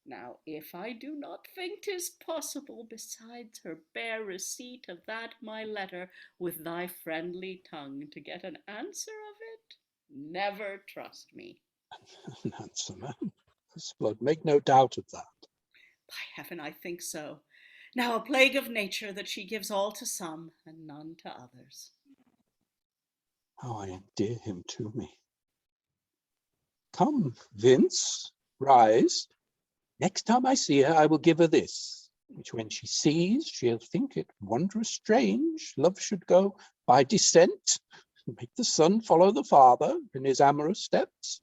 Now, if I do not think 'tis possible, besides her bare receipt of that my letter, with thy friendly tongue, to get an answer of it, never trust me. An answer, man. Blood, make no doubt of that. By heaven, I think so. Now a plague of nature that she gives all to some and none to others. How I endear him to me. Come, Vince, rise. Next time I see her, I will give her this, which when she sees, she'll think it wondrous strange love should go by descent, and make the son follow the father in his amorous steps.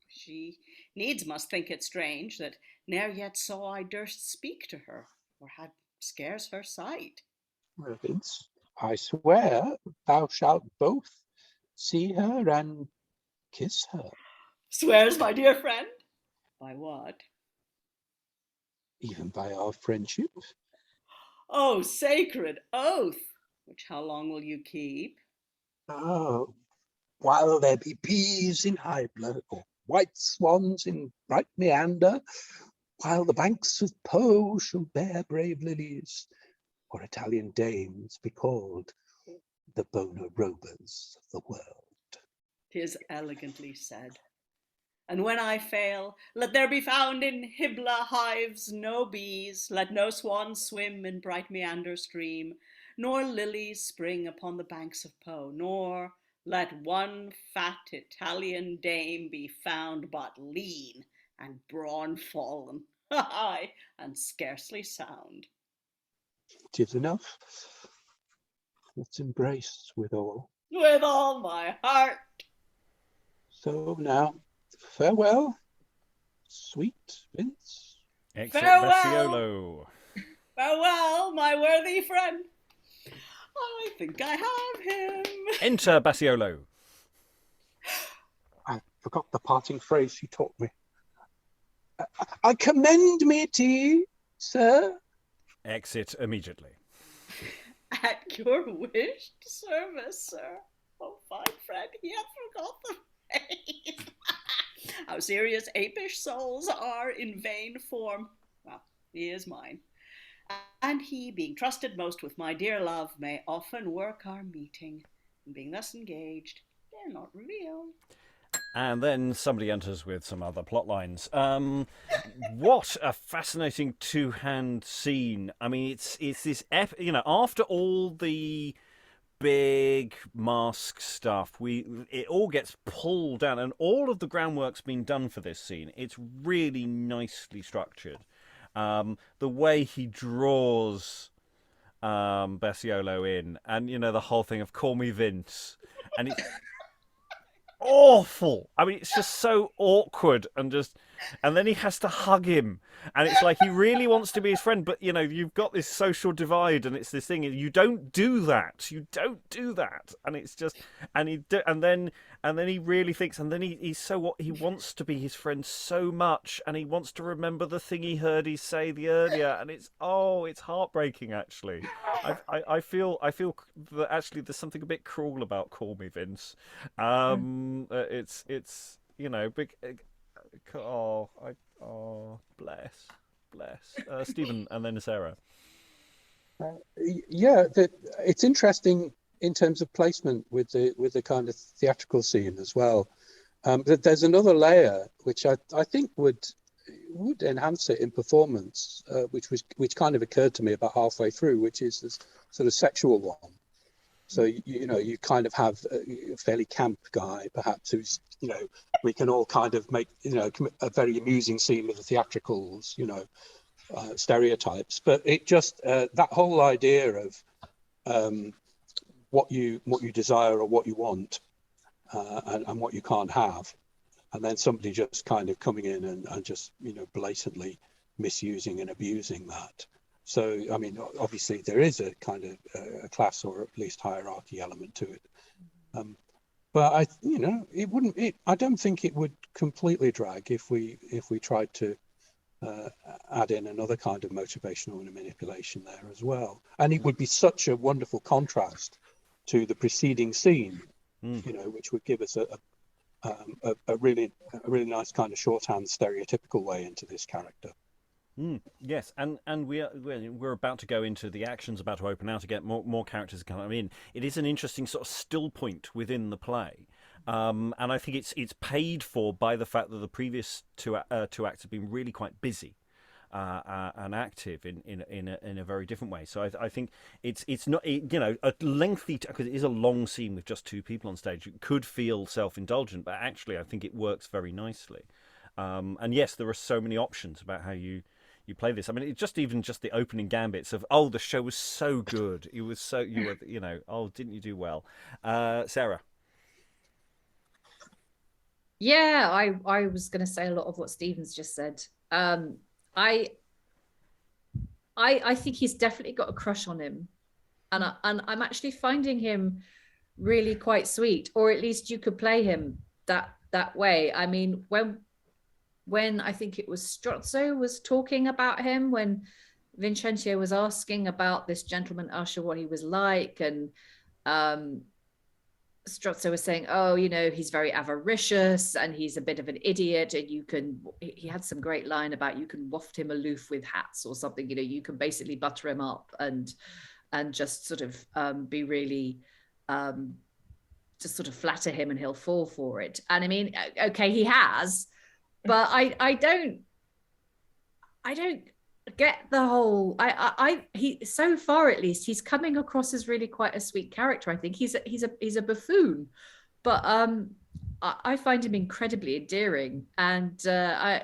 She needs must think it strange that ne'er yet saw I durst speak to her, or had scarce her sight. Well, Vince, I swear thou shalt both see her and kiss her. Swears, my dear friend? By what? Even by our friendship. Oh, sacred oath! Which how long will you keep? Oh, while there be peas in Hybla, or white swans in bright meander, while the banks of Po shall bear brave lilies, or Italian dames be called the Bona Robas of the world. 'Tis elegantly said. And when I fail, let there be found in Hybla hives no bees, let no swans swim in bright meander stream, nor lilies spring upon the banks of Po, nor let one fat Italian dame be found but lean and brawn fallen, aye, and scarcely sound. 'Tis enough. Let's embrace with all. With all my heart. So now, farewell, sweet Vince. Exit Farewell. Bassiolo. Farewell, my worthy friend. I think I have him. Enter Bassiolo. I forgot the parting phrase he taught me. I commend me to you, sir. Exit immediately. At your wished service, sir. Oh, fine friend, he hath forgot the phrase. How serious apish souls are in vain form. Well, he is mine. And he, being trusted most with my dear love, may often work our meeting. And being thus engaged, dare not reveal. And then somebody enters with some other plot lines. What a fascinating two-hand scene. I mean, it's this, after all the big mask stuff, it all gets pulled down, and all of the groundwork's been done for this scene. It's really nicely structured. The way he draws Bassiolo in, and the whole thing of "call me Vince," and it's awful. I mean, it's just so awkward, and then he has to hug him, and it's like he really wants to be his friend, but you've got this social divide, and it's this thing, you don't do that, and it's just, and then he really thinks, and then he's so what he wants to be his friend so much, and he wants to remember the thing he heard he say earlier, and it's heartbreaking actually. I feel that actually there's something a bit cruel about "Call Me Vince." It's big. Bless. Stephen, and then Sarah. It's interesting in terms of placement with the kind of theatrical scene as well. That there's another layer which I think would enhance it in performance, which kind of occurred to me about halfway through, which is this sort of sexual one. So you kind of have a fairly camp guy, perhaps, who's we can all kind of make a very amusing scene with the theatricals, stereotypes. But it just that whole idea of what you desire or what you want, and what you can't have, and then somebody just kind of coming in and just blatantly misusing and abusing that. So, I mean, obviously there is a kind of a class or at least hierarchy element to it. But it wouldn't. I don't think it would completely drag if we tried to add in another kind of motivational and manipulation there as well. And it would be such a wonderful contrast to the preceding scene, which would give us a really nice kind of shorthand stereotypical way into this character. Yes, and we're about to go into the action's about to open now to get more characters coming in. It is an interesting sort of still point within the play, and I think it's paid for by the fact that the previous two acts have been really quite busy and active in a very different way. So I think it's not a lengthy, because it is a long scene with just two people on stage. It could feel self-indulgent, but actually I think it works very nicely. And yes, there are so many options about how you play this. I mean, it's just the opening gambits of, the show was so good. It was so, didn't you do well? Sarah? Yeah, I was going to say a lot of what Stephen's just said. I think he's definitely got a crush on him. And I'm actually finding him really quite sweet, or at least you could play him that way. I mean, when I think it was Strozza was talking about him, when Vincentio was asking about this Gentleman Usher, what he was like, and Strozza was saying, oh, he's very avaricious and he's a bit of an idiot, and he had some great line about you can waft him aloof with hats or something, you can basically butter him up and just sort of be really just sort of flatter him and he'll fall for it. And I mean, okay, he has, but I don't get the whole he so far at least he's coming across as really quite a sweet character. I think he's a buffoon, but I find him incredibly endearing, and I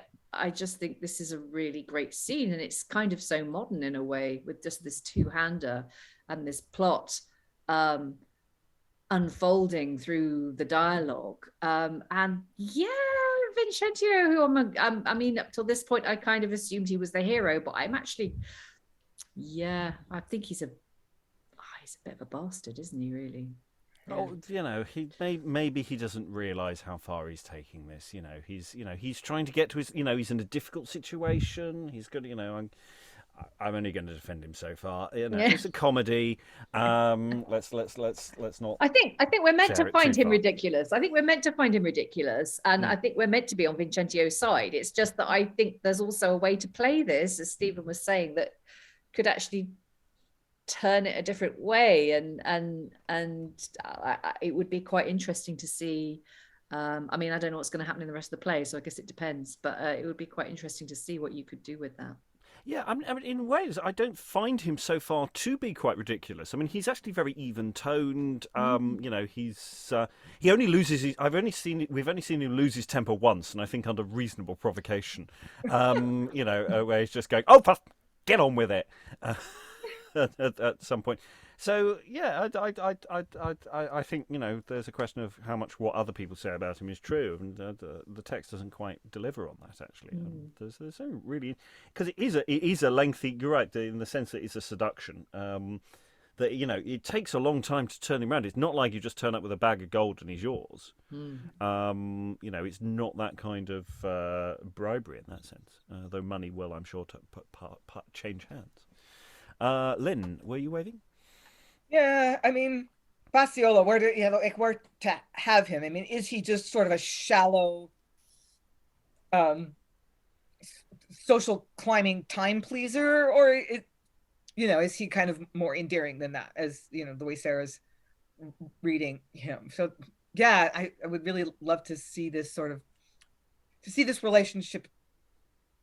just think this is a really great scene, and it's kind of so modern in a way, with just this two-hander and this plot unfolding through the dialogue, and yeah, Vincentio, who I mean, up till this point, I kind of assumed he was the hero, but I'm actually, I think he's a bit of a bastard, isn't he? Really? Oh, maybe he doesn't realise how far he's taking this. He's trying to get to his. He's in a difficult situation. He's got. I'm only going to defend him so far. It's a comedy. Let's not. I think we're meant to find him far. ridiculous. I think we're meant to find him ridiculous, and I think we're meant to be on Vincentio's side. It's just that I think there's also a way to play this, as Stephen was saying, that could actually turn it a different way, and it would be quite interesting to see. I mean, I don't know what's going to happen in the rest of the play, so I guess it depends. But it would be quite interesting to see what you could do with that. Yeah, I mean, in ways, I don't find him so far to be quite ridiculous. I mean, he's actually very even-toned. He only loses we've only seen him lose his temper once, and I think under reasonable provocation. Where he's just going, get on with it, at some point. So yeah, I think there's a question of how much what other people say about him is true, and the text doesn't quite deliver on that actually. There's no really, because it is a lengthy. You're right in the sense that it's a seduction. That it takes a long time to turn him around. It's not like you just turn up with a bag of gold and he's yours. It's not that kind of bribery in that sense. Though money will, I'm sure, to change hands. Lynn, were you waving? Yeah, I mean, Bassiolo, where to have him? I mean, is he just sort of a shallow, social climbing time pleaser, or is he kind of more endearing than that? As the way Sarah's reading him. So yeah, I would really love to see this relationship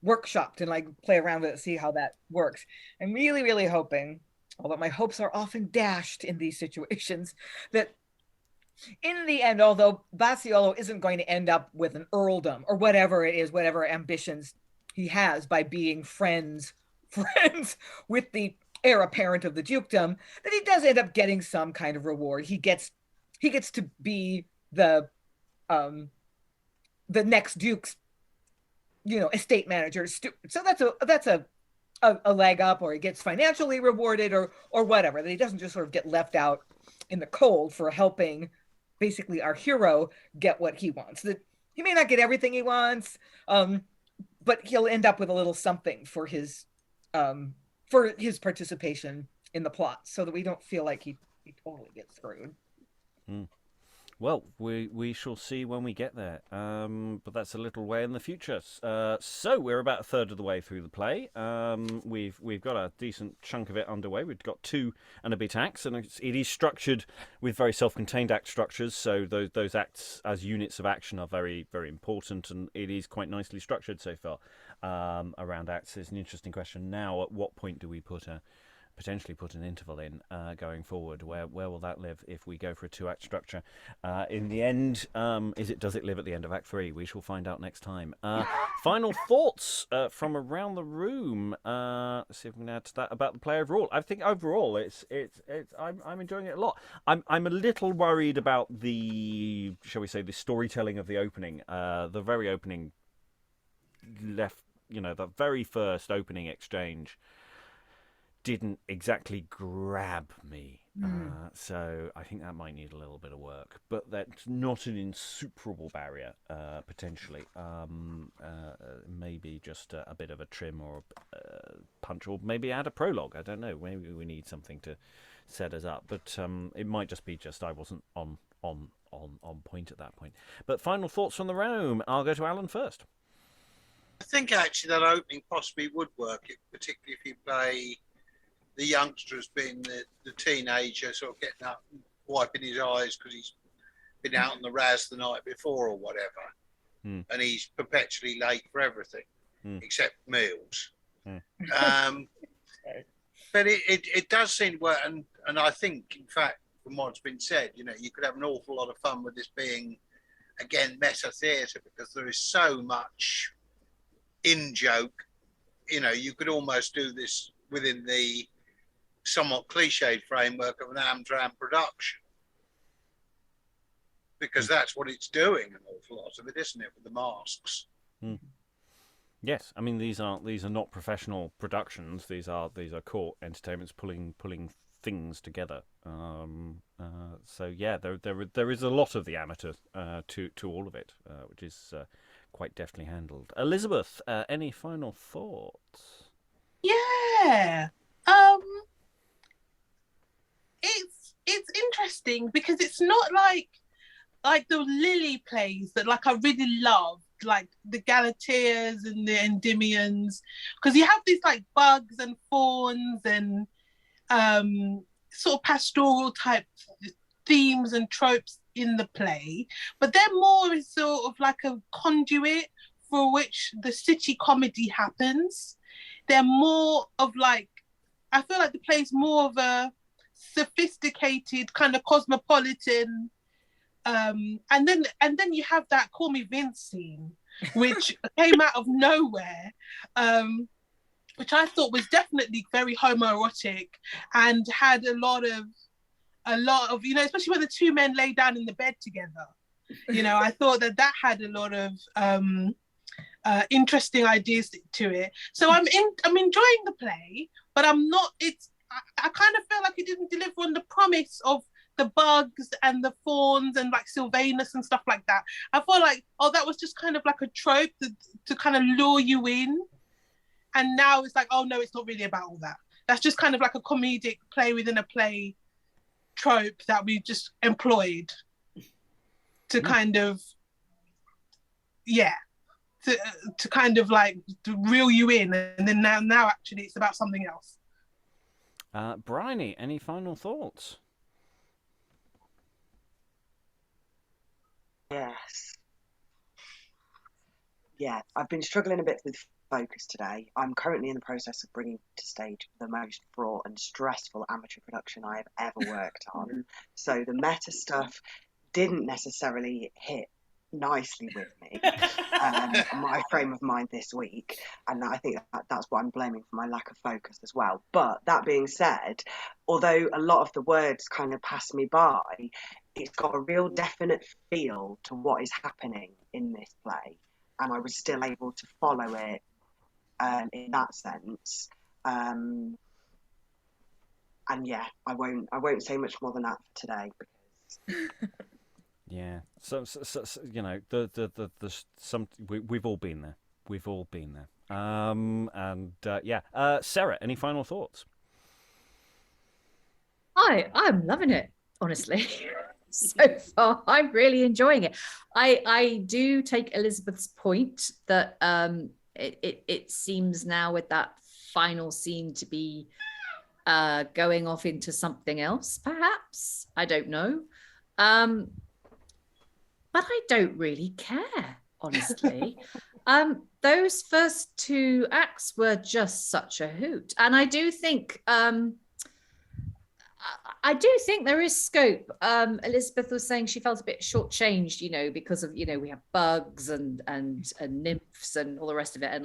workshopped and like play around with it, see how that works. I'm really, really hoping, although my hopes are often dashed in these situations, that in the end, although Bassiolo isn't going to end up with an earldom or whatever it is, whatever ambitions he has by being friends with the heir apparent of the dukedom, that he does end up getting some kind of reward. He gets to be the next duke's estate manager. So that's a leg up, or he gets financially rewarded or whatever, that he doesn't just sort of get left out in the cold for helping basically our hero get what he wants. That he may not get everything he wants, but he'll end up with a little something for his participation in the plot, so that we don't feel like he totally gets screwed. Well, we shall see when we get there, but that's a little way in the future. So we're about a third of the way through the play. We've got a decent chunk of it underway. We've got 2 and a bit acts, and it is structured with very self-contained act structures. So those acts as units of action are very, very important, and it is quite nicely structured so far around acts. It's an interesting question now. At what point do we potentially put an interval in going forward? Where will that live if we go for a 2-act structure? In the end, does it live at the end of Act 3? We shall find out next time. Final thoughts from around the room. Let's see if we can add to that about the play overall. I think overall I'm enjoying it a lot. I'm a little worried about the storytelling of the opening. The very opening left, the very first opening exchange didn't exactly grab me. So I think that might need a little bit of work, but that's not an insuperable barrier, potentially. Maybe just a bit of a trim or a punch, or maybe add a prologue. I don't know. Maybe we need something to set us up, but it might just be I wasn't on on point at that point. But final thoughts from the room. I'll go to Alan first. I think actually that opening possibly would work, particularly if you play the youngster as being the teenager, sort of getting up and wiping his eyes because he's been out on the Raz the night before or whatever. And he's perpetually late for everything except meals. But it does seem to work, and I think, in fact, from what's been said, you could have an awful lot of fun with this being, again, meta theatre, because there is so much in-joke. You could almost do this within the somewhat cliched framework of an Amdram production, because that's what it's doing, an awful lot of it, isn't it, with the masks? Yes, I mean these are not professional productions. These are court entertainments pulling things together. So yeah, there is a lot of the amateur to all of it, which is quite deftly handled. Elizabeth, any final thoughts? Yeah, it's interesting because it's not like the Lily plays that I really loved, like the Galateas and the Endymions, because you have these bugs and fawns and sort of pastoral type themes and tropes in the play, but they're more sort of like a conduit for which the city comedy happens. They're more of I feel like the play's more of a sophisticated kind of cosmopolitan. And then you have that "Call Me Vince" scene, which came out of nowhere, which I thought was definitely very homoerotic and had a lot of especially when the two men lay down in the bed together. I thought that had a lot of interesting ideas to it. So I'm enjoying the play, but I'm not. I kind of feel like it didn't deliver on the promise of the bugs and the fawns and Sylvanus and stuff like that. I feel like, that was just kind of like a trope to kind of lure you in. And now it's like, oh no, it's not really about all that. That's just kind of like a comedic play within a play trope that we just employed to kind of, to kind of to reel you in. And then now actually it's about something else. Briony, any final thoughts? Yes. Yeah, I've been struggling a bit with focus today. I'm currently in the process of bringing to stage the most fraught and stressful amateur production I have ever worked on. So the meta stuff didn't necessarily hit nicely with me, my frame of mind this week, and I think that's what I'm blaming for my lack of focus as well. But that being said, although a lot of the words kind of pass me by, it's got a real definite feel to what is happening in this play, and I was still able to follow it in that sense. And yeah, I won't say much more than that for today, because yeah. So we've all been there. We've all been there. Sarah, any final thoughts? I'm loving it, honestly. So far, I'm really enjoying it. I do take Elizabeth's point that it seems now with that final scene to be going off into something else, perhaps. I don't know. But I don't really care, honestly. Those first two acts were just such a hoot. And I do think there is scope. Elizabeth was saying she felt a bit shortchanged, because of, we have bugs and nymphs and all the rest of it, and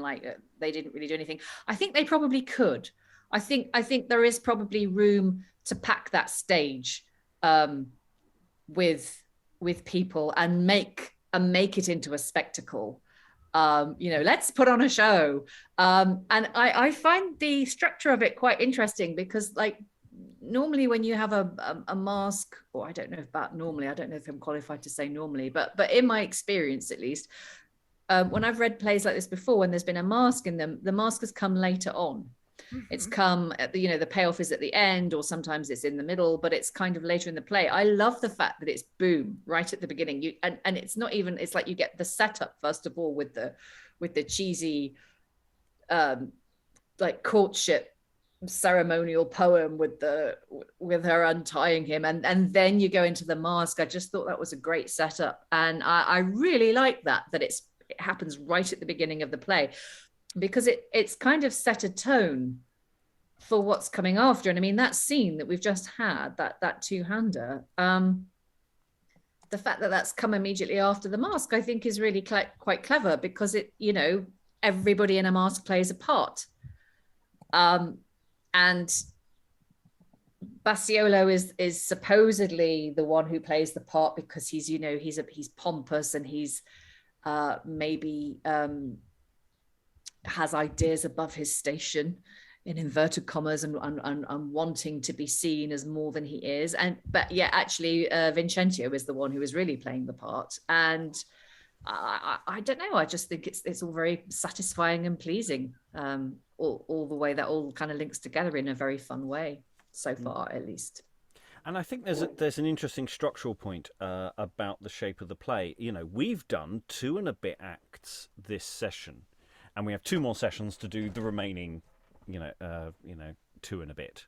they didn't really do anything. I think they probably could. I think there is probably room to pack that stage with people and make it into a spectacle. Let's put on a show. And I find the structure of it quite interesting, because normally when you have a mask, or I don't know if I'm qualified to say normally, but in my experience at least, when I've read plays like this before, when there's been a mask in them, the mask has come later on. It's come at the, the payoff is at the end, or sometimes it's in the middle, but it's kind of later in the play. I love the fact that it's boom right at the beginning. And it's not even, it's like you get the setup first of all with the cheesy like courtship ceremonial poem with her untying him, and then you go into the mask. I just thought that was a great setup, and I really like that it happens right at the beginning of the play, because it's kind of set a tone for what's coming after. And I mean, that scene that we've just had, that two-hander, the fact that that's come immediately after the mask, I think is really quite clever, because everybody in a mask plays a part. And Bassiolo is supposedly the one who plays the part because he's pompous, and he's maybe has ideas above his station, in inverted commas, and wanting to be seen as more than he is. But yeah, actually, Vincentio is the one who is really playing the part. And I don't know. I just think it's all very satisfying and pleasing. All the way that all kind of links together in a very fun way so far, at least. And I think there's an interesting structural point about the shape of the play. We've done 2 and a bit acts this session, and we have 2 more sessions to do the remaining, 2 and a bit.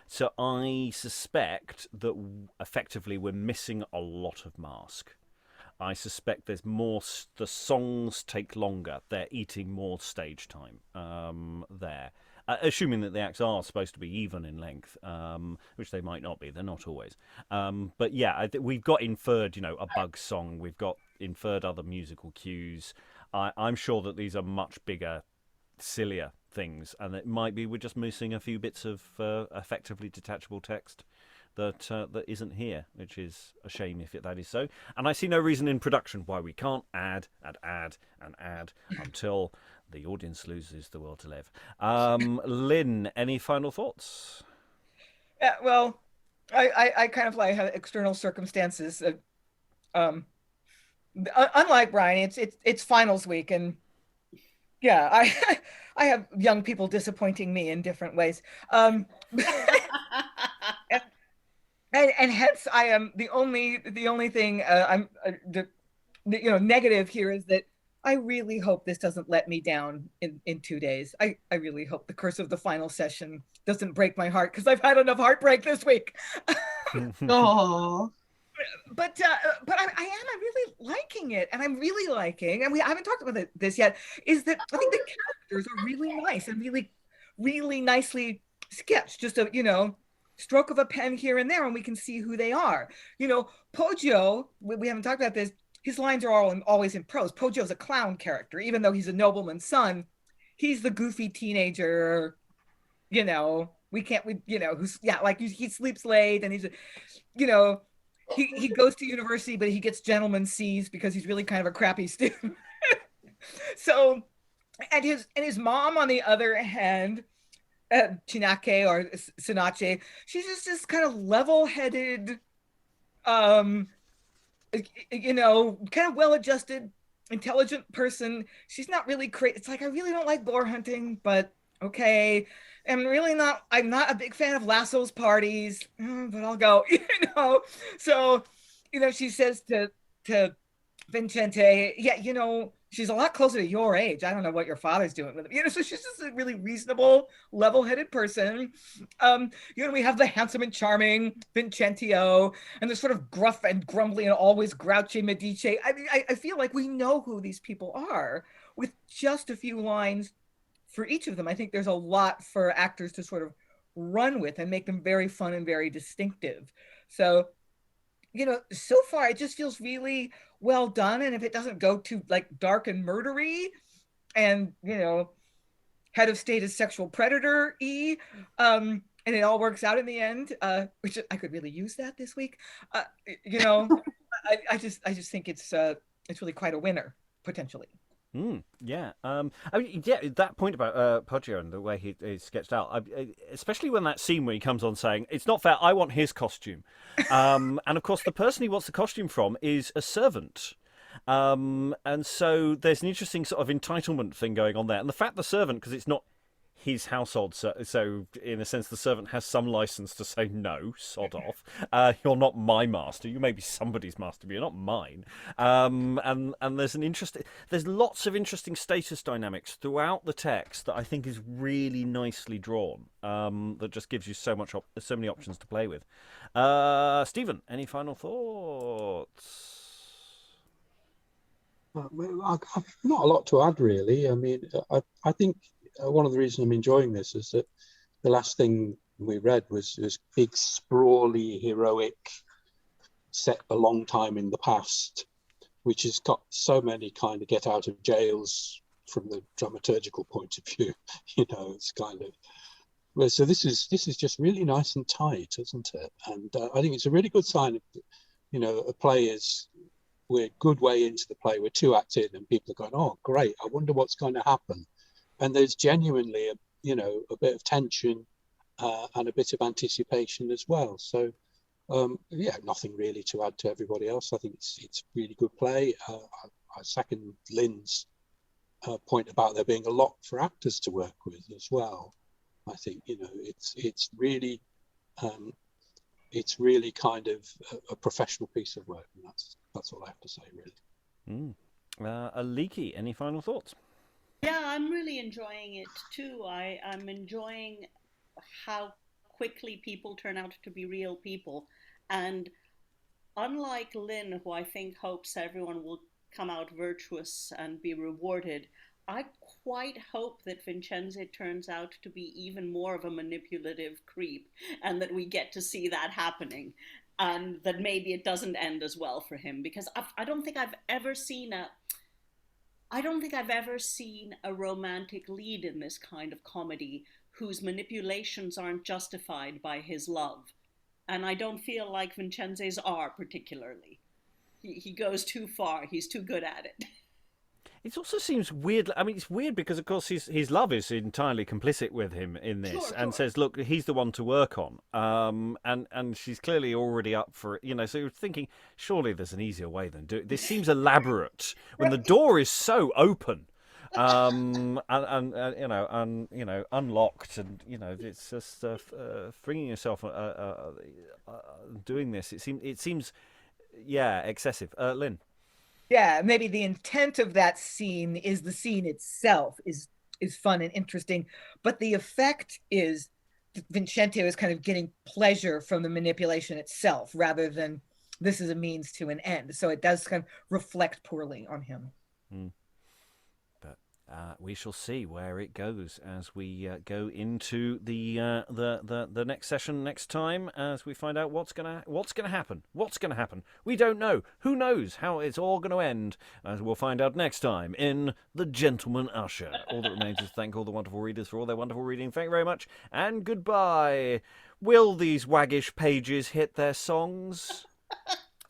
So I suspect that effectively we're missing a lot of mask. I suspect there's more. The songs take longer. They're eating more stage time there. Assuming that the acts are supposed to be even in length, which they might not be. They're not always. But yeah, we've got inferred, a bug song. We've got inferred other musical cues. I'm sure that these are much bigger, sillier things, and it might be we're just missing a few bits of effectively detachable text that isn't here, which is a shame if that is so. And I see no reason in production why we can't add until the audience loses the will to live. Lynn, any final thoughts? Yeah, well, I kind of like how external circumstances. Unlike Briony, it's finals week, and yeah, I have young people disappointing me in different ways. And hence I am the only thing I'm negative here is that I really hope this doesn't let me down in 2 days. I really hope the curse of the final session doesn't break my heart, because I've had enough heartbreak this week. Oh, but I'm really liking it, and I'm really liking, and I haven't talked about this yet, is that I think the characters are really nice and really, really nicely sketched. Just a stroke of a pen here and there, and we can see who they are. Poggio, we haven't talked about this, his lines are always in prose. Poggio's a clown character, even though he's a nobleman's son. He's the goofy teenager, he sleeps late, and he's, he goes to university, but he gets gentleman C's because he's really kind of a crappy student. So, and his mom, on the other hand, Cynachie or Cynachie, she's just this kind of level-headed, kind of well-adjusted, intelligent person. She's not really crazy. It's like, I really don't like boar hunting, but okay. I'm not a big fan of Lasso's parties, but I'll go, So, she says to Vincente, yeah, she's a lot closer to your age. I don't know what your father's doing with him. So she's just a really reasonable, level-headed person. We have the handsome and charming Vincentio, and the sort of gruff and grumbly and always grouchy Medice. I mean, I feel like we know who these people are with just a few lines for each of them. I think there's a lot for actors to sort of run with and make them very fun and very distinctive. So, so far it just feels really well done. And if it doesn't go too dark and murdery and, head of state is sexual predator-y, and it all works out in the end, which I could really use that this week. I just think it's really quite a winner, potentially. Yeah. That point about Poggio and the way he's sketched out, especially when that scene where he comes on saying, it's not fair, I want his costume. And of course, the person he wants the costume from is a servant. And so there's an interesting sort of entitlement thing going on there. And the fact the servant, because it's not his household. So in a sense, the servant has some license to say, no, sod off. You're not my master. You may be somebody's master, but you're not mine. And there's lots of interesting status dynamics throughout the text that I think is really nicely drawn. That just gives you so many options to play with. Stephen, any final thoughts? I've not a lot to add, really. I mean, I think one of the reasons I'm enjoying this is that the last thing we read was this big, sprawly, heroic, set a long time in the past, which has got so many kind of get out of jails from the dramaturgical point of view. It's kind of. Well, so this is just really nice and tight, isn't it? And I think it's a really good sign of, a play is. We're a good way into the play. We're 2 acts in, and people are going, "Oh, great! I wonder what's going to happen." And there's genuinely a bit of tension and a bit of anticipation as well. So, nothing really to add to everybody else. I think it's really good play. I second Lynn's point about there being a lot for actors to work with as well. I think it's really kind of a professional piece of work, and that's all I have to say, really. Aliki, any final thoughts? Yeah, I'm really enjoying it too. I'm enjoying how quickly people turn out to be real people. And unlike Lynn, who I think hopes everyone will come out virtuous and be rewarded, I quite hope that Vincenzo turns out to be even more of a manipulative creep, and that we get to see that happening, and that maybe it doesn't end as well for him, because I don't think I've ever seen a romantic lead in this kind of comedy whose manipulations aren't justified by his love, and I don't feel like Vincenzo's are particularly. He goes too far. He's too good at it. It also seems weird. I mean, it's weird because, of course, his love is entirely complicit with him in this, Sure. and says, "Look, he's the one to work on." And she's clearly already up for it. So you're thinking, surely there's an easier way than do it. This seems elaborate when the door is so open, and unlocked, and it's just flinging yourself doing this. It seems, excessive. Lynn. Yeah, maybe the intent of that scene is the scene itself is fun and interesting, but the effect is Vincentio is kind of getting pleasure from the manipulation itself rather than this is a means to an end. So it does kind of reflect poorly on him. But we shall see where it goes as we go into the next session next time, as we find out what's gonna happen. What's gonna happen? We don't know. Who knows how it's all going to end? As we'll find out next time in The Gentleman Usher. All that remains is to thank all the wonderful readers for all their wonderful reading. Thank you very much, and goodbye. Will these waggish pages hit their songs?